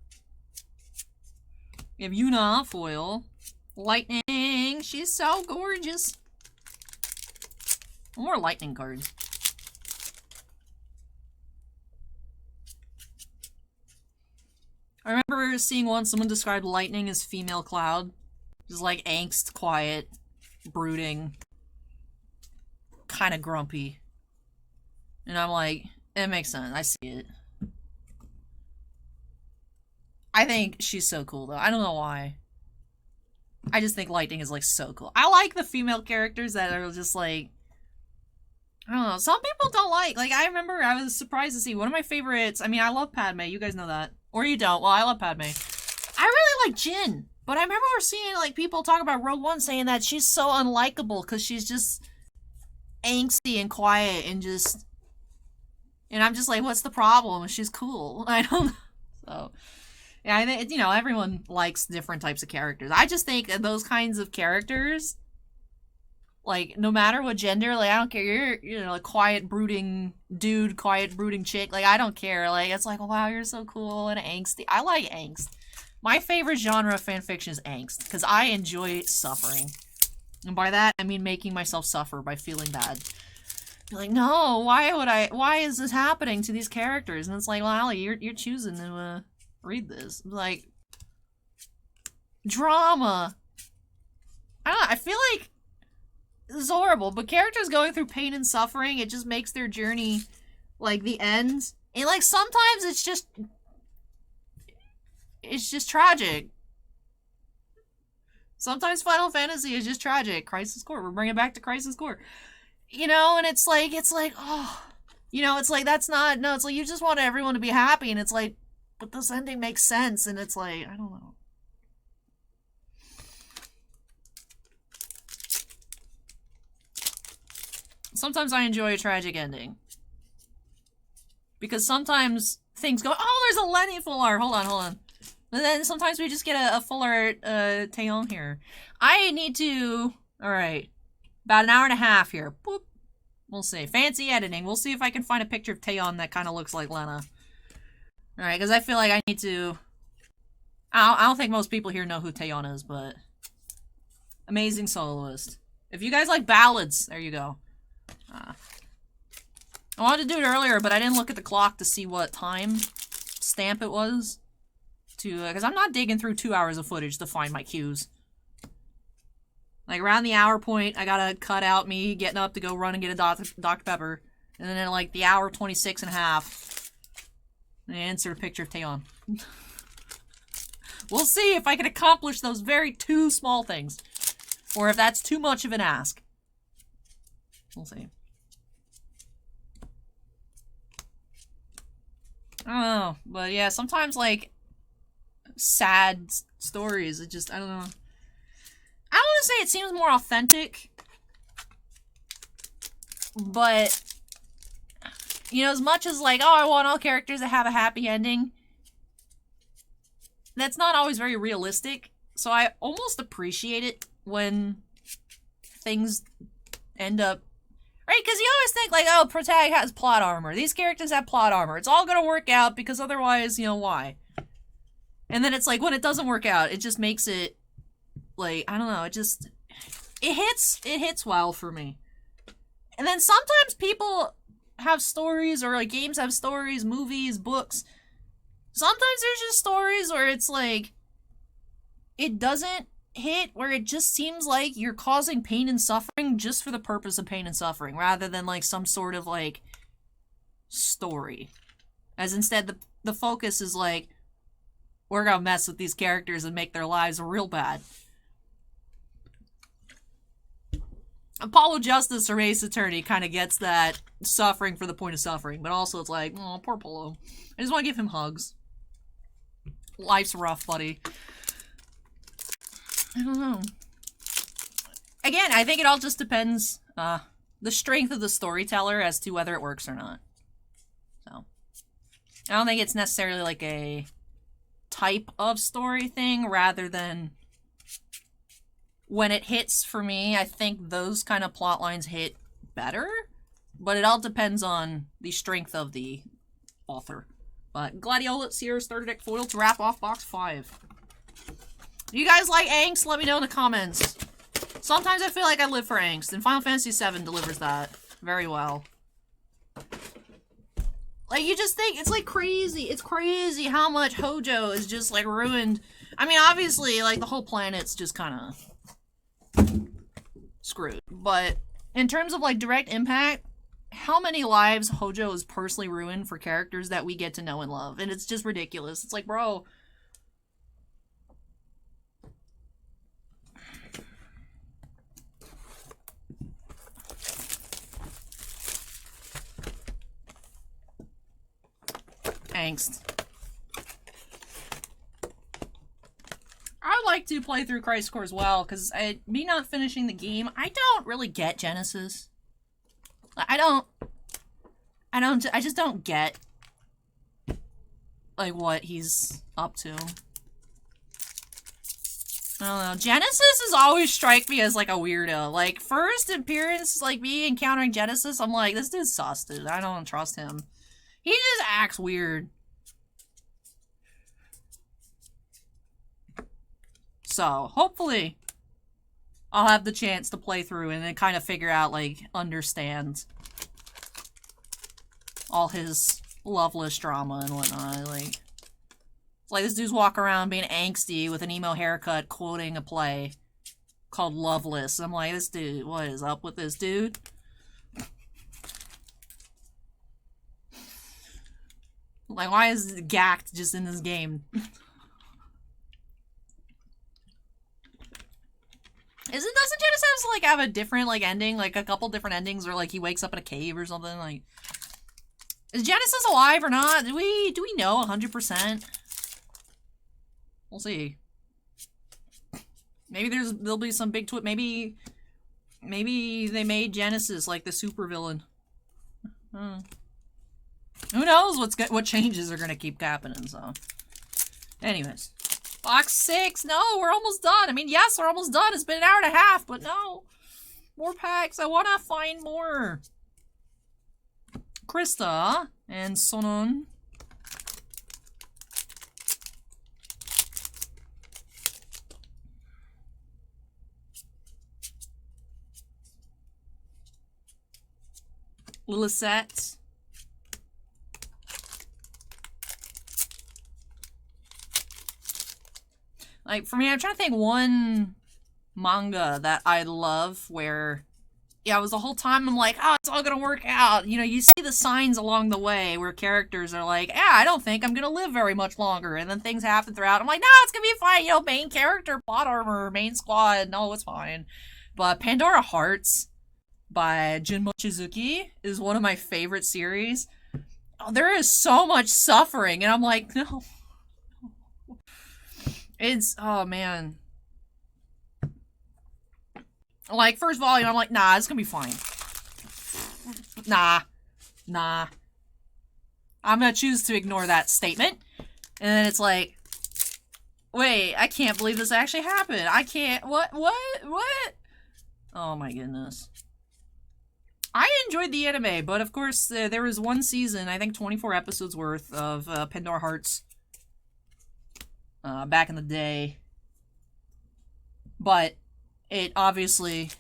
We have Yuna foil. Lightning! She's so gorgeous! One more lightning card. I remember seeing once someone described lightning as female Cloud. Just like angst, quiet, brooding, kind of grumpy. And I'm like, it makes sense. I see it. I think she's so cool though. I don't know why. I just think Lightning is like so cool. I like the female characters that are just like, I don't know. Some people don't like I remember I was surprised to see one of my favorites. I mean, I love Padme. You guys know that. Or you don't. Well, I love Padme. I really like Jin. But I remember seeing, like, people talk about Rogue One saying that she's so unlikable because she's just angsty and quiet and just... And I'm just like, what's the problem? She's cool. I don't know. So, Yeah, I think, you know, everyone likes different types of characters. I just think that those kinds of characters, like, no matter what gender, like, I don't care, you're, you know, a quiet, brooding dude, quiet, brooding chick, like, I don't care. Like, it's like, wow, you're so cool and angsty. I like angst. My favorite genre of fanfiction is angst, because I enjoy suffering. And by that, I mean making myself suffer by feeling bad. Be like, no, why is this happening to these characters? And it's like, well, Allie, you're choosing to, read this. Like, drama. I don't know, I feel like this is horrible, but characters going through pain and suffering, it just makes their journey, like, the end. And, like, sometimes it's just tragic. Sometimes Final Fantasy is just tragic. Crisis Core. We're bringing it back to Crisis Core. You know, and it's like, oh. You know, it's like, that's not, no, it's like, you just want everyone to be happy, and it's like, but this ending makes sense, and it's like, I don't know. Sometimes I enjoy a tragic ending. Because sometimes things go, oh, there's a Lenny full art. Hold on. And then sometimes we just get a full art Taeyeon here. I need to, alright, about an hour and a half here. Boop. We'll see. Fancy editing. We'll see if I can find a picture of Taeyeon that kind of looks like Lena. Alright, because I feel like I need to... I don't think most people here know who Taeyeon is, but... Amazing soloist. If you guys like ballads, there you go. I wanted to do it earlier, but I didn't look at the clock to see what time stamp it was. Because I'm not digging through 2 hours of footage to find my cues. Like, around the hour point, I gotta cut out me getting up to go run and get a Dr. Pepper. And then at, like, the hour 26 and a half... and insert a picture of Taeyeon. We'll see if I can accomplish those very two small things. Or if that's too much of an ask. We'll see. I don't know. But yeah, sometimes, like, sad stories, it just, I don't know. I don't want to say it seems more authentic. But... you know, as much as, like, oh, I want all characters to have a happy ending, that's not always very realistic. So I almost appreciate it when things end up... right? Because you always think, like, oh, Protag has plot armor. These characters have plot armor. It's all gonna work out, because otherwise, you know, why? And then it's like, when it doesn't work out, it just makes it, like, I don't know, it just... it hits well for me. And then sometimes people... have stories, or like games have stories, movies, books. Sometimes there's just stories where it's like it doesn't hit, where it just seems like you're causing pain and suffering just for the purpose of pain and suffering, rather than like some sort of like story. As instead the focus is like, we're gonna mess with these characters and make their lives real bad. Apollo Justice or Ace Attorney kind of gets that suffering for the point of suffering, but also it's like, oh, poor Polo. I just want to give him hugs. Life's rough, buddy. I don't know. Again, I think it all just depends, the strength of the storyteller as to whether it works or not. So, I don't think it's necessarily like a type of story thing, rather than... when it hits for me, I think those kind of plot lines hit better. But it all depends on the strength of the author. But Gladiolus here, starter deck foil to wrap off box 5. You guys like angst? Let me know in the comments. Sometimes I feel like I live for angst, and Final Fantasy VII delivers that very well. Like, you just think, it's like crazy. It's crazy how much Hojo is just like ruined. I mean, obviously, like, the whole planet's just kind of... screwed. But in terms of like direct impact, how many lives Hojo has personally ruined for characters that we get to know and love? And it's just ridiculous. It's like, bro. Angst. I like to play through Crisis Core as well, because me not finishing the game, I don't really get Genesis. I just don't get, like, what he's up to. I don't know. Genesis has always strike me as, like, a weirdo. Like, first appearance, like, me encountering Genesis, I'm like, this dude's sus, dude. I don't trust him. He just acts weird. So, hopefully, I'll have the chance to play through and then kind of figure out, like, understand all his Loveless drama and whatnot, like... Like, this dude's walking around being angsty with an emo haircut, quoting a play called Loveless. I'm like, this dude, what is up with this dude? Like, why is Gact just in this game? Doesn't Genesis, like, have a different, like, ending? Like, a couple different endings, or, like, he wakes up in a cave or something? Like, is Genesis alive or not? Do we know 100%? We'll see. Maybe there'll be some big twist. Maybe they made Genesis like the supervillain. Who knows what changes are gonna keep happening? So, anyways, box 6. No, we're almost done. I mean, yes, we're almost done. It's been an hour and a half, but no, more packs. I wanna find more. Krista and Sonon. Lisette. Like, for me, I'm trying to think one manga that I love where, yeah, it was the whole time I'm like, oh, it's all gonna work out. You know, you see the signs along the way where characters are like, yeah, I don't think I'm gonna live very much longer. And then things happen throughout. I'm like, no, it's gonna be fine. You know, main character, plot armor, main squad. No, it's fine. But Pandora Hearts by Jun Mochizuki is one of my favorite series. Oh, there is so much suffering, and I'm like, no. It's, oh man. Like, first volume, I'm like, nah, it's gonna be fine. Nah. I'm gonna choose to ignore that statement. And then it's like, wait, I can't believe this actually happened. I can't, what? Oh my goodness. I enjoyed the anime, but of course, there was one season, I think 24 episodes worth of Pandora Hearts back in the day. But it obviously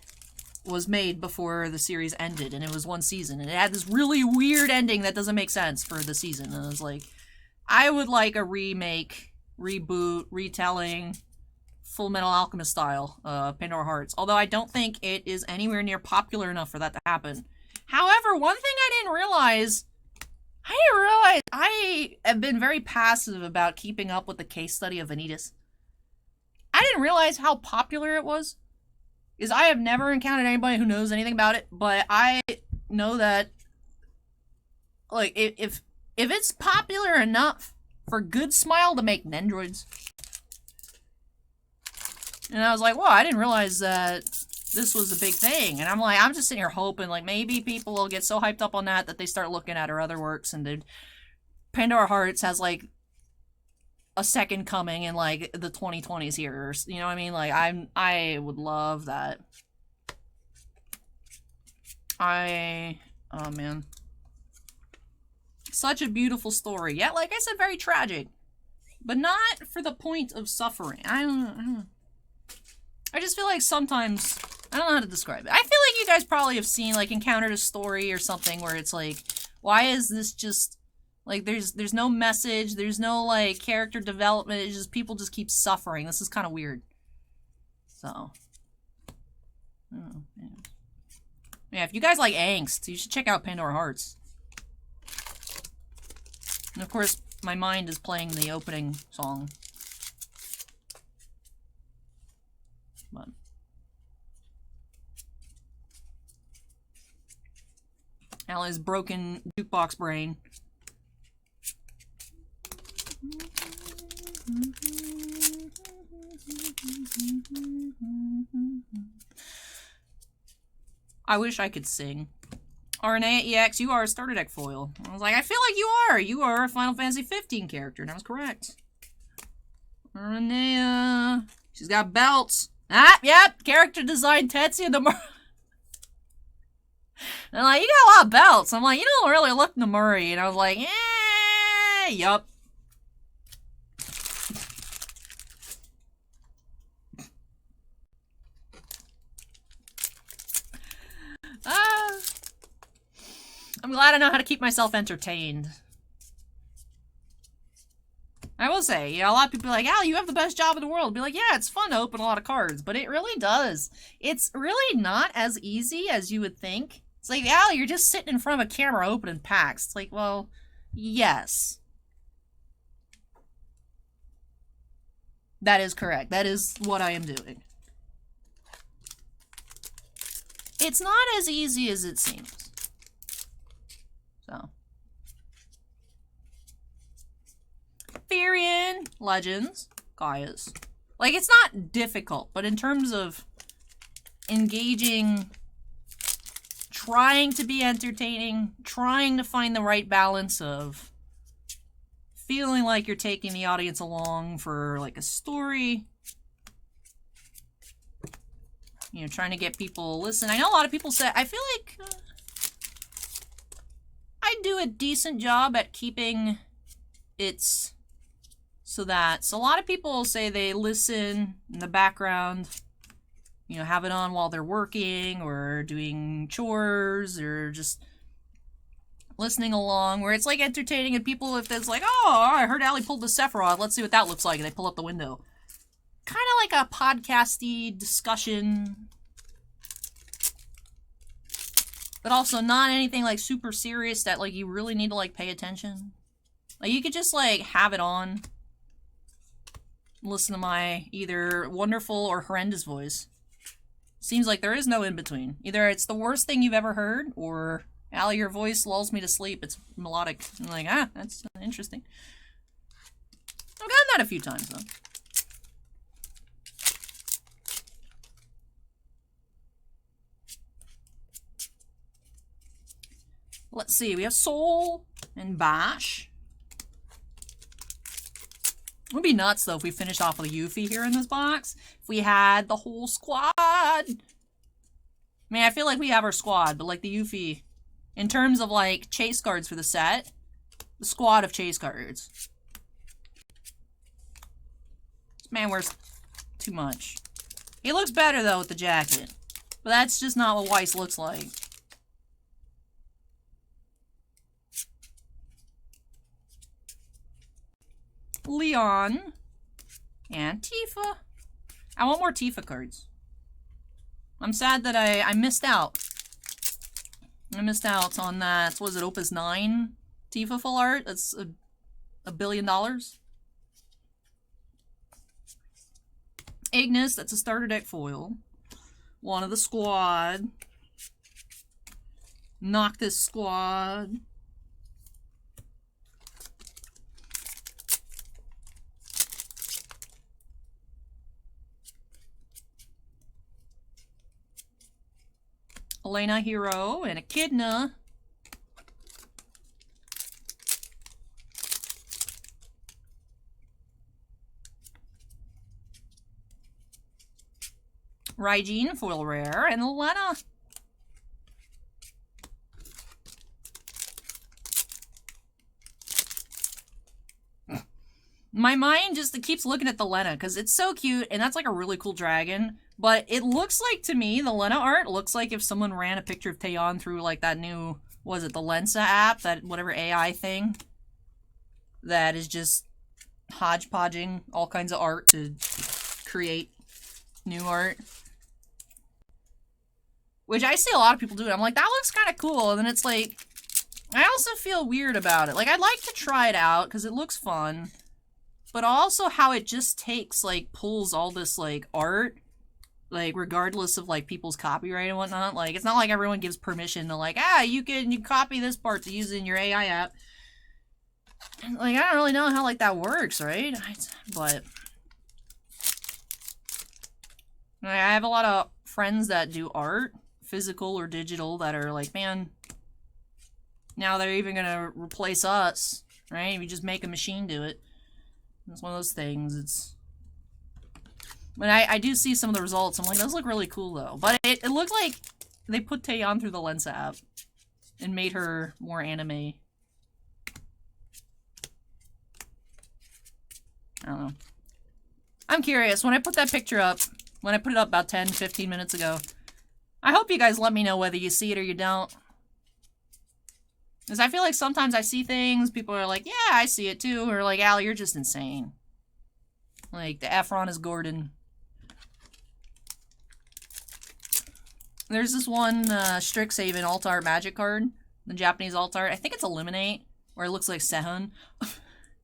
was made before the series ended, and it was one season, and it had this really weird ending that doesn't make sense for the season. And I was like, I would like a remake, reboot, retelling, Full Metal Alchemist style, Pandora Hearts. Although I don't think it is anywhere near popular enough for that to happen. However, one thing I didn't realize I have been very passive about keeping up with the case study of Vanitas. I didn't realize how popular it was. Is I have never encountered anybody who knows anything about it, but I know that, like, if it's popular enough for Good Smile to make Nendroids. And I was like, whoa, I didn't realize that this was a big thing. And I'm like, I'm just sitting here hoping, like, maybe people will get so hyped up on that they start looking at her other works, and Pandora Hearts has, like, a second coming in, like, the 2020s here. You know what I mean? Like, I would love that. Oh, man. Such a beautiful story. Yeah, like I said, very tragic. But not for the point of suffering. I don't know. I just feel like sometimes, I don't know how to describe it. I feel like you guys probably have seen, like, encountered a story or something where it's like, why is this just, like, there's no message, there's no, like, character development, it's just, people just keep suffering. This is kind of weird. So. Yeah, if you guys like angst, you should check out Pandora Hearts. And of course, my mind is playing the opening song. But Allie's broken jukebox brain. I wish I could sing. RNA EX, you are a starter deck foil. I was like, I feel like you are. You are a Final Fantasy 15 character. And I was correct. RNA, she's got belts. Ah, yep, character design Tetsuya Nomura. And like, you got a lot of belts. I'm like, you don't really look Nomura. And I was like, yup. I'm glad I know how to keep myself entertained. I will say, a lot of people are like, Al, you have the best job in the world. Be like, yeah, it's fun to open a lot of cards, but it really does. It's really not as easy as you would think. It's like, Al, you're just sitting in front of a camera opening packs. It's like, well, yes. That is correct. That is what I am doing. It's not as easy as it seems. So. Firion, Legends, Gaia's. Like, it's not difficult, but in terms of engaging, trying to be entertaining, trying to find the right balance of feeling like you're taking the audience along for, like, a story. You know, trying to get people to listen. I know a lot of people say, I feel like I do a decent job at keeping its so a lot of people say they listen in the background, you know, have it on while they're working or doing chores or just listening along, where it's like entertaining, and people, if it's like, oh, I heard Allie pulled the Sephiroth, let's see what that looks like, and they pull up the window. Kind of like a podcasty discussion, but also not anything like super serious that like you really need to like pay attention. Like you could just like have it on, listen to my either wonderful or horrendous voice. Seems like there is no in between. Either it's the worst thing you've ever heard, or Allie, your voice lulls me to sleep. It's melodic. I'm like, ah, that's interesting. I've gotten that a few times though. Let's see, we have Soul and Bash. It would be nuts, though, if we finished off with a Yuffie here in this box. If we had the whole squad. I mean, I feel like we have our squad, but, like, the Yuffie, in terms of, like, chase cards for the set, the squad of chase cards. This man wears too much. He looks better, though, with the jacket. But that's just not what Weiss looks like. Leon and Tifa. I want more Tifa cards. I'm sad that I missed out. I missed out on that. Was it Opus 9 Tifa full art? That's $1 billion. Ignis, that's a starter deck foil. One of the squad. Noctis squad. Elena Hero and Echidna. Raijin, foil rare, and Lena. My mind just keeps looking at the Lena because it's so cute, and that's like a really cool dragon. But it looks like, to me, the Lena art looks like if someone ran a picture of Taeyeon through like that new, was it the Lensa app, that whatever AI thing that is just hodgepodging all kinds of art to create new art. Which I see a lot of people do it. I'm like, that looks kind of cool. And then it's like, I also feel weird about it. Like, I'd like to try it out because it looks fun. But also how it just takes, like, pulls all this, like, art, like, regardless of, like, people's copyright and whatnot. Like, it's not like everyone gives permission to, like, you copy this part to use it in your AI app. Like, I don't really know how, like, that works, right? But I have a lot of friends that do art, physical or digital, that are like, man, Now they're even gonna replace us, right? We just make a machine do it. It's one of those things. It's... But I do see some of the results. I'm like, those look really cool, though. But it looks like they put Taeyeon through the Lens app and made her more anime. I don't know. I'm curious. When I put that picture up, when I put it up about 10, 15 minutes ago, I hope you guys let me know whether you see it or you don't. Because I feel like sometimes I see things, people are like, yeah, I see it too. Or like, Allie, you're just insane. Like, the Efron is Gordon. There's this one Strixhaven alt art magic card. The Japanese alt art. I think it's Eliminate. Where it looks like Sehun.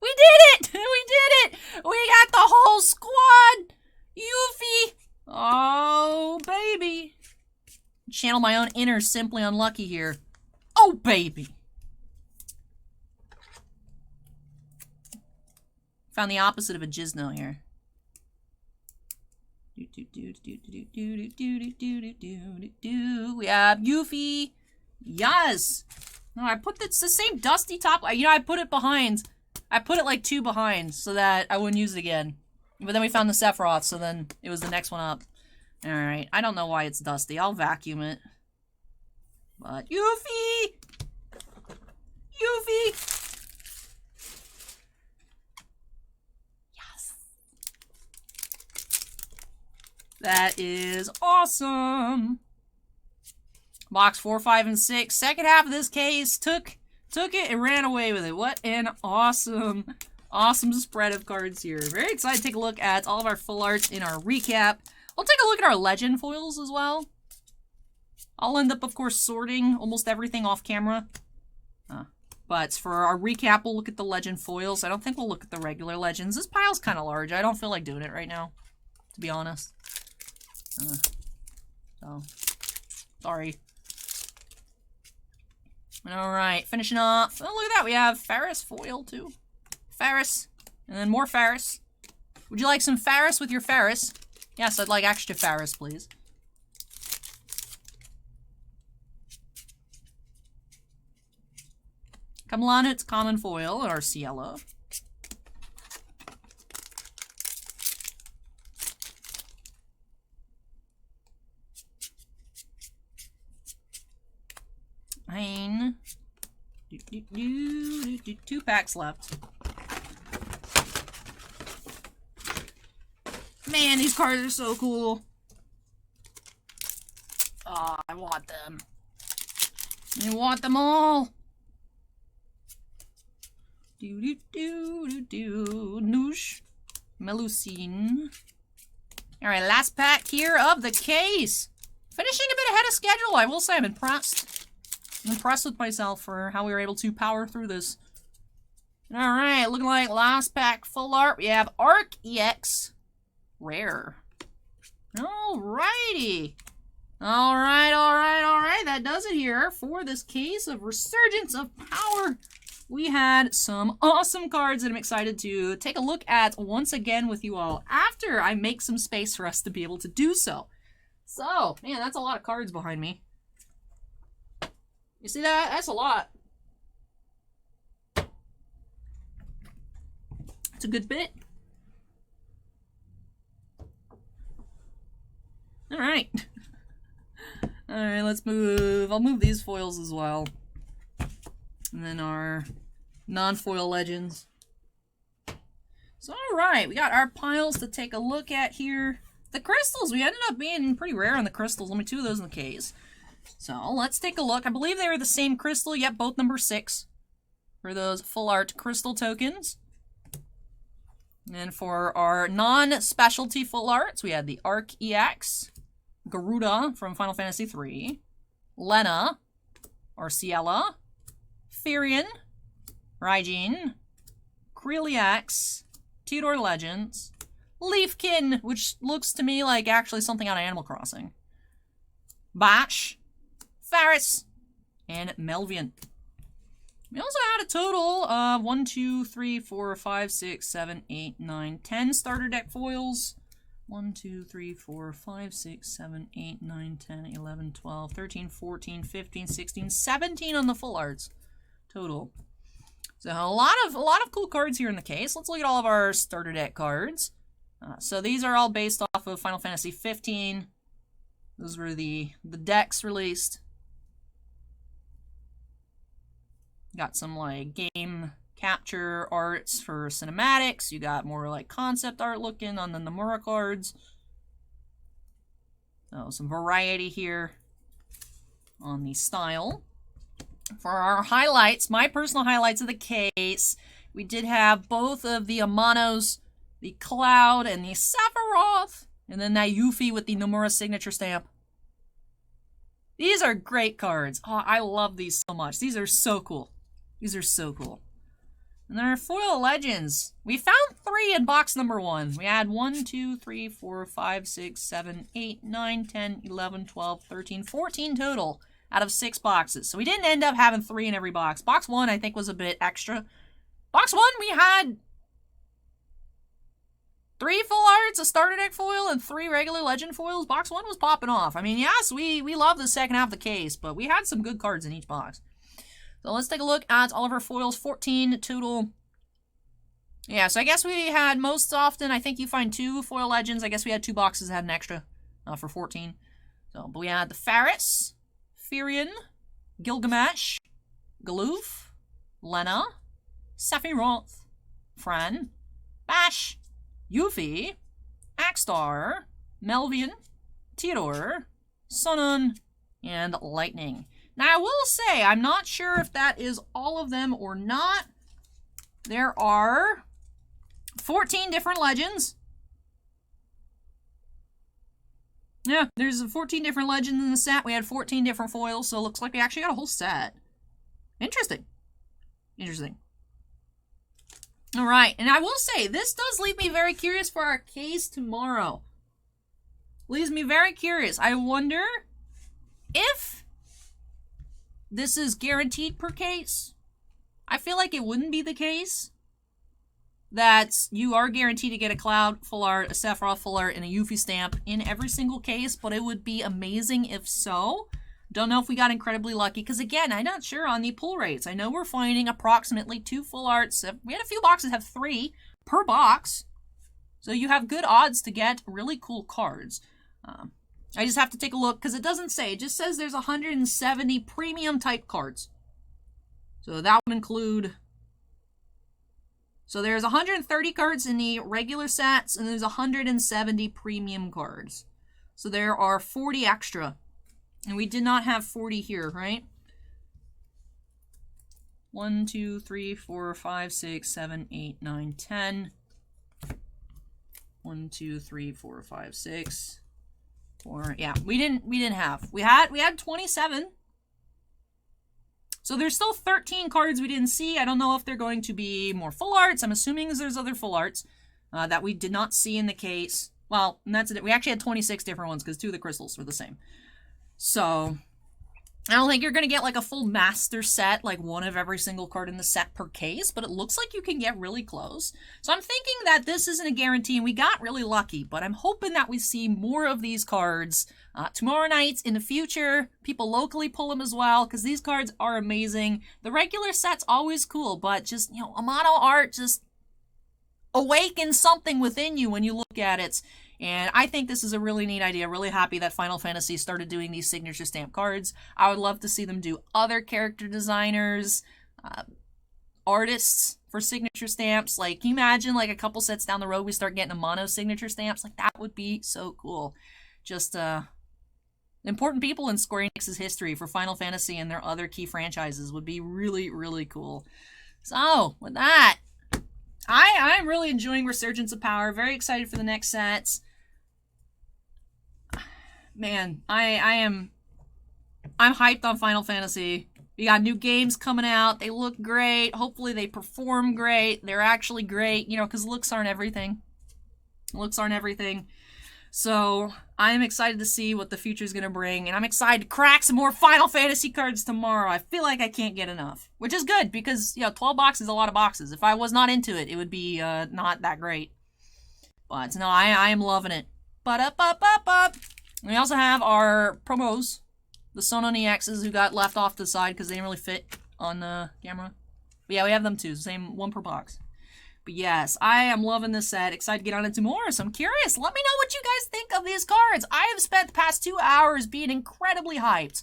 We did it! We did it! We got the whole squad! Yuffie! Oh, baby. Channel my own inner Simply Unlucky here. Oh, baby. Found the opposite of a Gizno here. We have Yuffie. Yes. No, I put it's the same dusty top. You know, I put it behind. I put it like 2 behind so that I wouldn't use it again. But then we found the Sephiroth, so then it was the next one up. Alright, I don't know why it's dusty. I'll vacuum it. But Yuffie! Yuffie! Yes. That is awesome! Box 4, 5, and 6. Second half of this case took it and ran away with it. What an awesome spread of cards here. Very excited to take a look at all of our full arts in our recap. We'll take a look at our legend foils as well. I'll end up, of course, sorting almost everything off camera. But for our recap, we'll look at the legend foils. I don't think we'll look at the regular legends. This pile's kind of large. I don't feel like doing it right now, to be honest. So, sorry. Alright, finishing off. Oh, look at that. We have Ferris foil, too. Ferris. And then more Ferris. Would you like some Ferris with your Ferris? Yes, I'd like extra Ferris, please. Camelanet's common foil, our Cielo. Hein. 2 packs left. Man, these cards are so cool. Oh, I want them. I want them all. Noosh. Melusine. Alright, last pack here of the case. Finishing a bit ahead of schedule. I will say I'm impressed. I'm impressed with myself for how we were able to power through this. Alright, looking like last pack full art. We have Arc EX Rare. Alrighty. Alright. That does it here for this case of Resurgence of Power. We had some awesome cards that I'm excited to take a look at once again with you all after I make some space for us to be able to do so. So, man, that's a lot of cards behind me. You see that? That's a lot. It's a good bit. Alright. Alright, let's move. I'll move these foils as well. And then our non-foil legends. So, alright, we got our piles to take a look at here. The crystals, we ended up being pretty rare on the crystals. Only 2 of those in the case. So, let's take a look. I believe they were the same crystal, yep, both number 6. For those full art crystal tokens. And for our non-specialty full arts, we had the Arc EX, Garuda from Final Fantasy III, Lena, or Ciela, Firion, Raijin, Kreliax, Tudor Legends, Leafkin, which looks to me like actually something out of Animal Crossing, Bash, Faris, and Melvian. We also had a total of 1, 2, 3, 4, 5, 6, 7, 8, 9, 10 starter deck foils. 1, 2, 3, 4, 5, 6, 7, 8, 9, 10, 11, 12, 13, 14, 15, 16, 17 on the full arts. total. So a lot of cool cards here in the case. Let's look at all of our starter deck cards. So these are all based off of Final Fantasy 15. Those were the decks released. Got some like game capture arts for cinematics. You got more like concept art looking on the Nomura cards. So some variety here on the style. For our highlights, my personal highlights of the case, we did have both of the Amanos, the Cloud, and the Sephiroth, and then that Yuffie with the Nomura signature stamp. These are great cards. Oh, I love these so much. These are so cool. These are so cool. And there are foil legends. We found 3 in box number 1. We had 1, 2, 3, 4, 5, 6, 7, 8, 9, 10, 11, 12, 13, 14 total out of 6 boxes. So we didn't end up having 3 in every box. Box 1, I think, was a bit extra. Box 1, we had 3 full arts, a starter deck foil, and 3 regular legend foils. Box 1 was popping off. I mean, yes, we love the second half of the case, but we had some good cards in each box. So let's take a look at all of our foils. 14 total. Yeah, so I guess we had most often, I think you find 2 foil legends. I guess we had 2 boxes that had an extra for 14. So, but we had the Faris, Firion, Gilgamesh, Galoof, Lena, Sephiroth, Fran, Bash, Yuffie, Axstar, Melvian, Theodore, Sunon, and Lightning. Now, I will say, I'm not sure if that is all of them or not. There are 14 different legends. Yeah, there's 14 different legends in the set. We had 14 different foils, so it looks like we actually got a whole set. Interesting. Interesting. Alright, and I will say, this does leave me very curious for our case tomorrow. Leaves me very curious. I wonder if this is guaranteed per case. I feel like it wouldn't be the case that you are guaranteed to get a Cloud full art, a Sephiroth full art, and a Yuffie stamp in every single case, but it would be amazing if so. Don't know if we got incredibly lucky, because again, I'm not sure on the pull rates. I know we're finding approximately 2 full arts. We had a few boxes have 3 per box, so you have good odds to get really cool cards. I just have to take a look, because it doesn't say. It just says there's 170 premium type cards. So that would include... So there's 130 cards in the regular sets, and there's 170 premium cards. So there are 40 extra. And we did not have 40 here, right? 1, 2, 3, 4, 5, 6, 7, 8, 9, 10. 1, 2, 3, 4, 5, 6. 4. Yeah, we didn't have. We had 27. So there's still 13 cards we didn't see. I don't know if they're going to be more full arts. I'm assuming there's other full arts that we did not see in the case. Well, and that's it. We actually had 26 different ones because 2 of the crystals were the same. So I don't think you're going to get like a full master set, like one of every single card in the set per case, but it looks like you can get really close. So I'm thinking that this isn't a guarantee, and we got really lucky, but I'm hoping that we see more of these cards tomorrow night, in the future. People locally pull them as well, because these cards are amazing. The regular set's always cool, but just, you know, Amano art just awakens something within you when you look at it. And I think this is a really neat idea. Really happy that Final Fantasy started doing these signature stamp cards. I would love to see them do other character designers, artists for signature stamps. Like, can you imagine, like, a couple sets down the road we start getting a mono signature stamps? Like, that would be so cool. Just, important people in Square Enix's history for Final Fantasy and their other key franchises would be really, really cool. So, with that, I'm really enjoying Resurgence of Power. Very excited for the next sets. Man, I'm hyped on Final Fantasy. We got new games coming out. They look great. Hopefully they perform great. They're actually great, you know, because looks aren't everything. Looks aren't everything. So I'm excited to see what the future is going to bring, and I'm excited to crack some more Final Fantasy cards tomorrow. I feel like I can't get enough, which is good because, you know, 12 boxes is a lot of boxes. If I was not into it, it would be not that great. But no, I am loving it. We also have our promos, the Sonon EXs who got left off to the side because they didn't really fit on the camera. But yeah, we have them too. Same one per box. But yes, I am loving this set. Excited to get on into more, so I'm curious. Let me know what you guys think of these cards. I have spent the past 2 hours being incredibly hyped.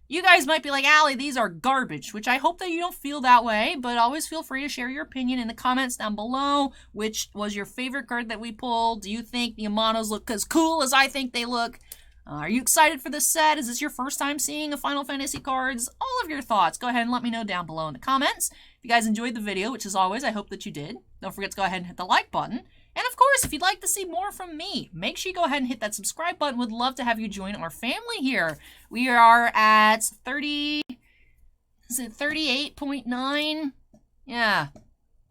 You guys might be like, Allie, these are garbage, which I hope that you don't feel that way, but always feel free to share your opinion in the comments down below. Which was your favorite card that we pulled? Do you think the Amanos look as cool as I think they look? Are you excited for this set? Is this your first time seeing a Final Fantasy cards? All of your thoughts, go ahead and let me know down below in the comments. If you guys enjoyed the video, which as always, I hope that you did, don't forget to go ahead and hit the like button. And of course, if you'd like to see more from me, make sure you go ahead and hit that subscribe button. Would love to have you join our family here. We are at 38.9? Yeah.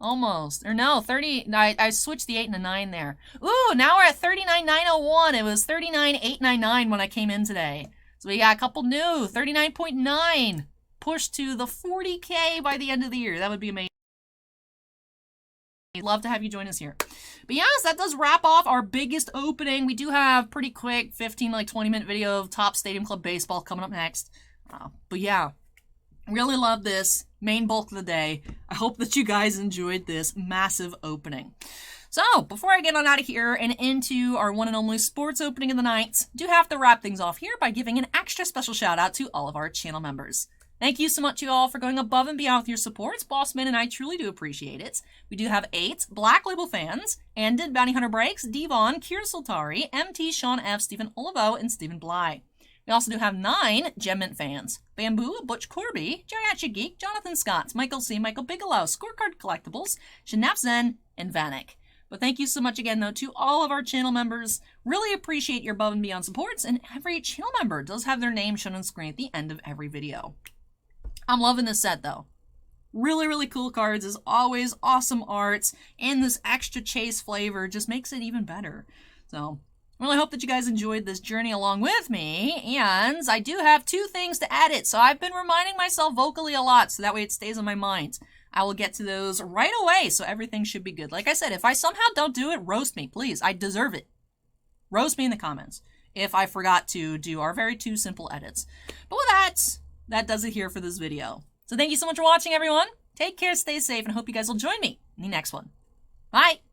Almost. Or no, 30. I switched the 8 and the 9 there. Ooh, now we're at 39,901. It was 39,899 when I came in today. So we got a couple new. 39.9. Pushed to the 40K by the end of the year. That would be amazing. I'd love to have you join us here. But yes, that does wrap off our biggest opening. We do have pretty quick 15, 20-minute video of Top Stadium Club Baseball coming up next. But yeah. Really love this main bulk of the day. I hope that you guys enjoyed this massive opening. So, before I get on out of here and into our one and only sports opening of the night, do have to wrap things off here by giving an extra special shout out to all of our channel members. Thank you so much, you all, for going above and beyond with your support. Bossman and I truly do appreciate it. We do have 8 Black Label fans: Andid, Bounty Hunter Breaks, Devon, Kier Sultari, MT, Sean F, Stephen Olivo, and Stephen Bly. We also do have 9 Gemmint fans: Bamboo, Butch Corby, Geriatric Geek, Jonathan Scott, Michael C, Michael Bigelow, Scorecard Collectibles, Shanaf Zen, and Vanek. But thank you so much again, though, to all of our channel members. Really appreciate your above and beyond supports, and every channel member does have their name shown on screen at the end of every video. I'm loving this set, though. Really, really cool cards, as always. Awesome arts, and this extra chase flavor just makes it even better. So I really hope that you guys enjoyed this journey along with me, and I do have 2 things to edit, so I've been reminding myself vocally a lot, so that way it stays on my mind. I will get to those right away, so everything should be good. Like I said, if I somehow don't do it, roast me, please. I deserve it. Roast me in the comments if I forgot to do our very 2 simple edits. But with that does it here for this video. So thank you so much for watching, everyone. Take care, stay safe, and I hope you guys will join me in the next one. Bye!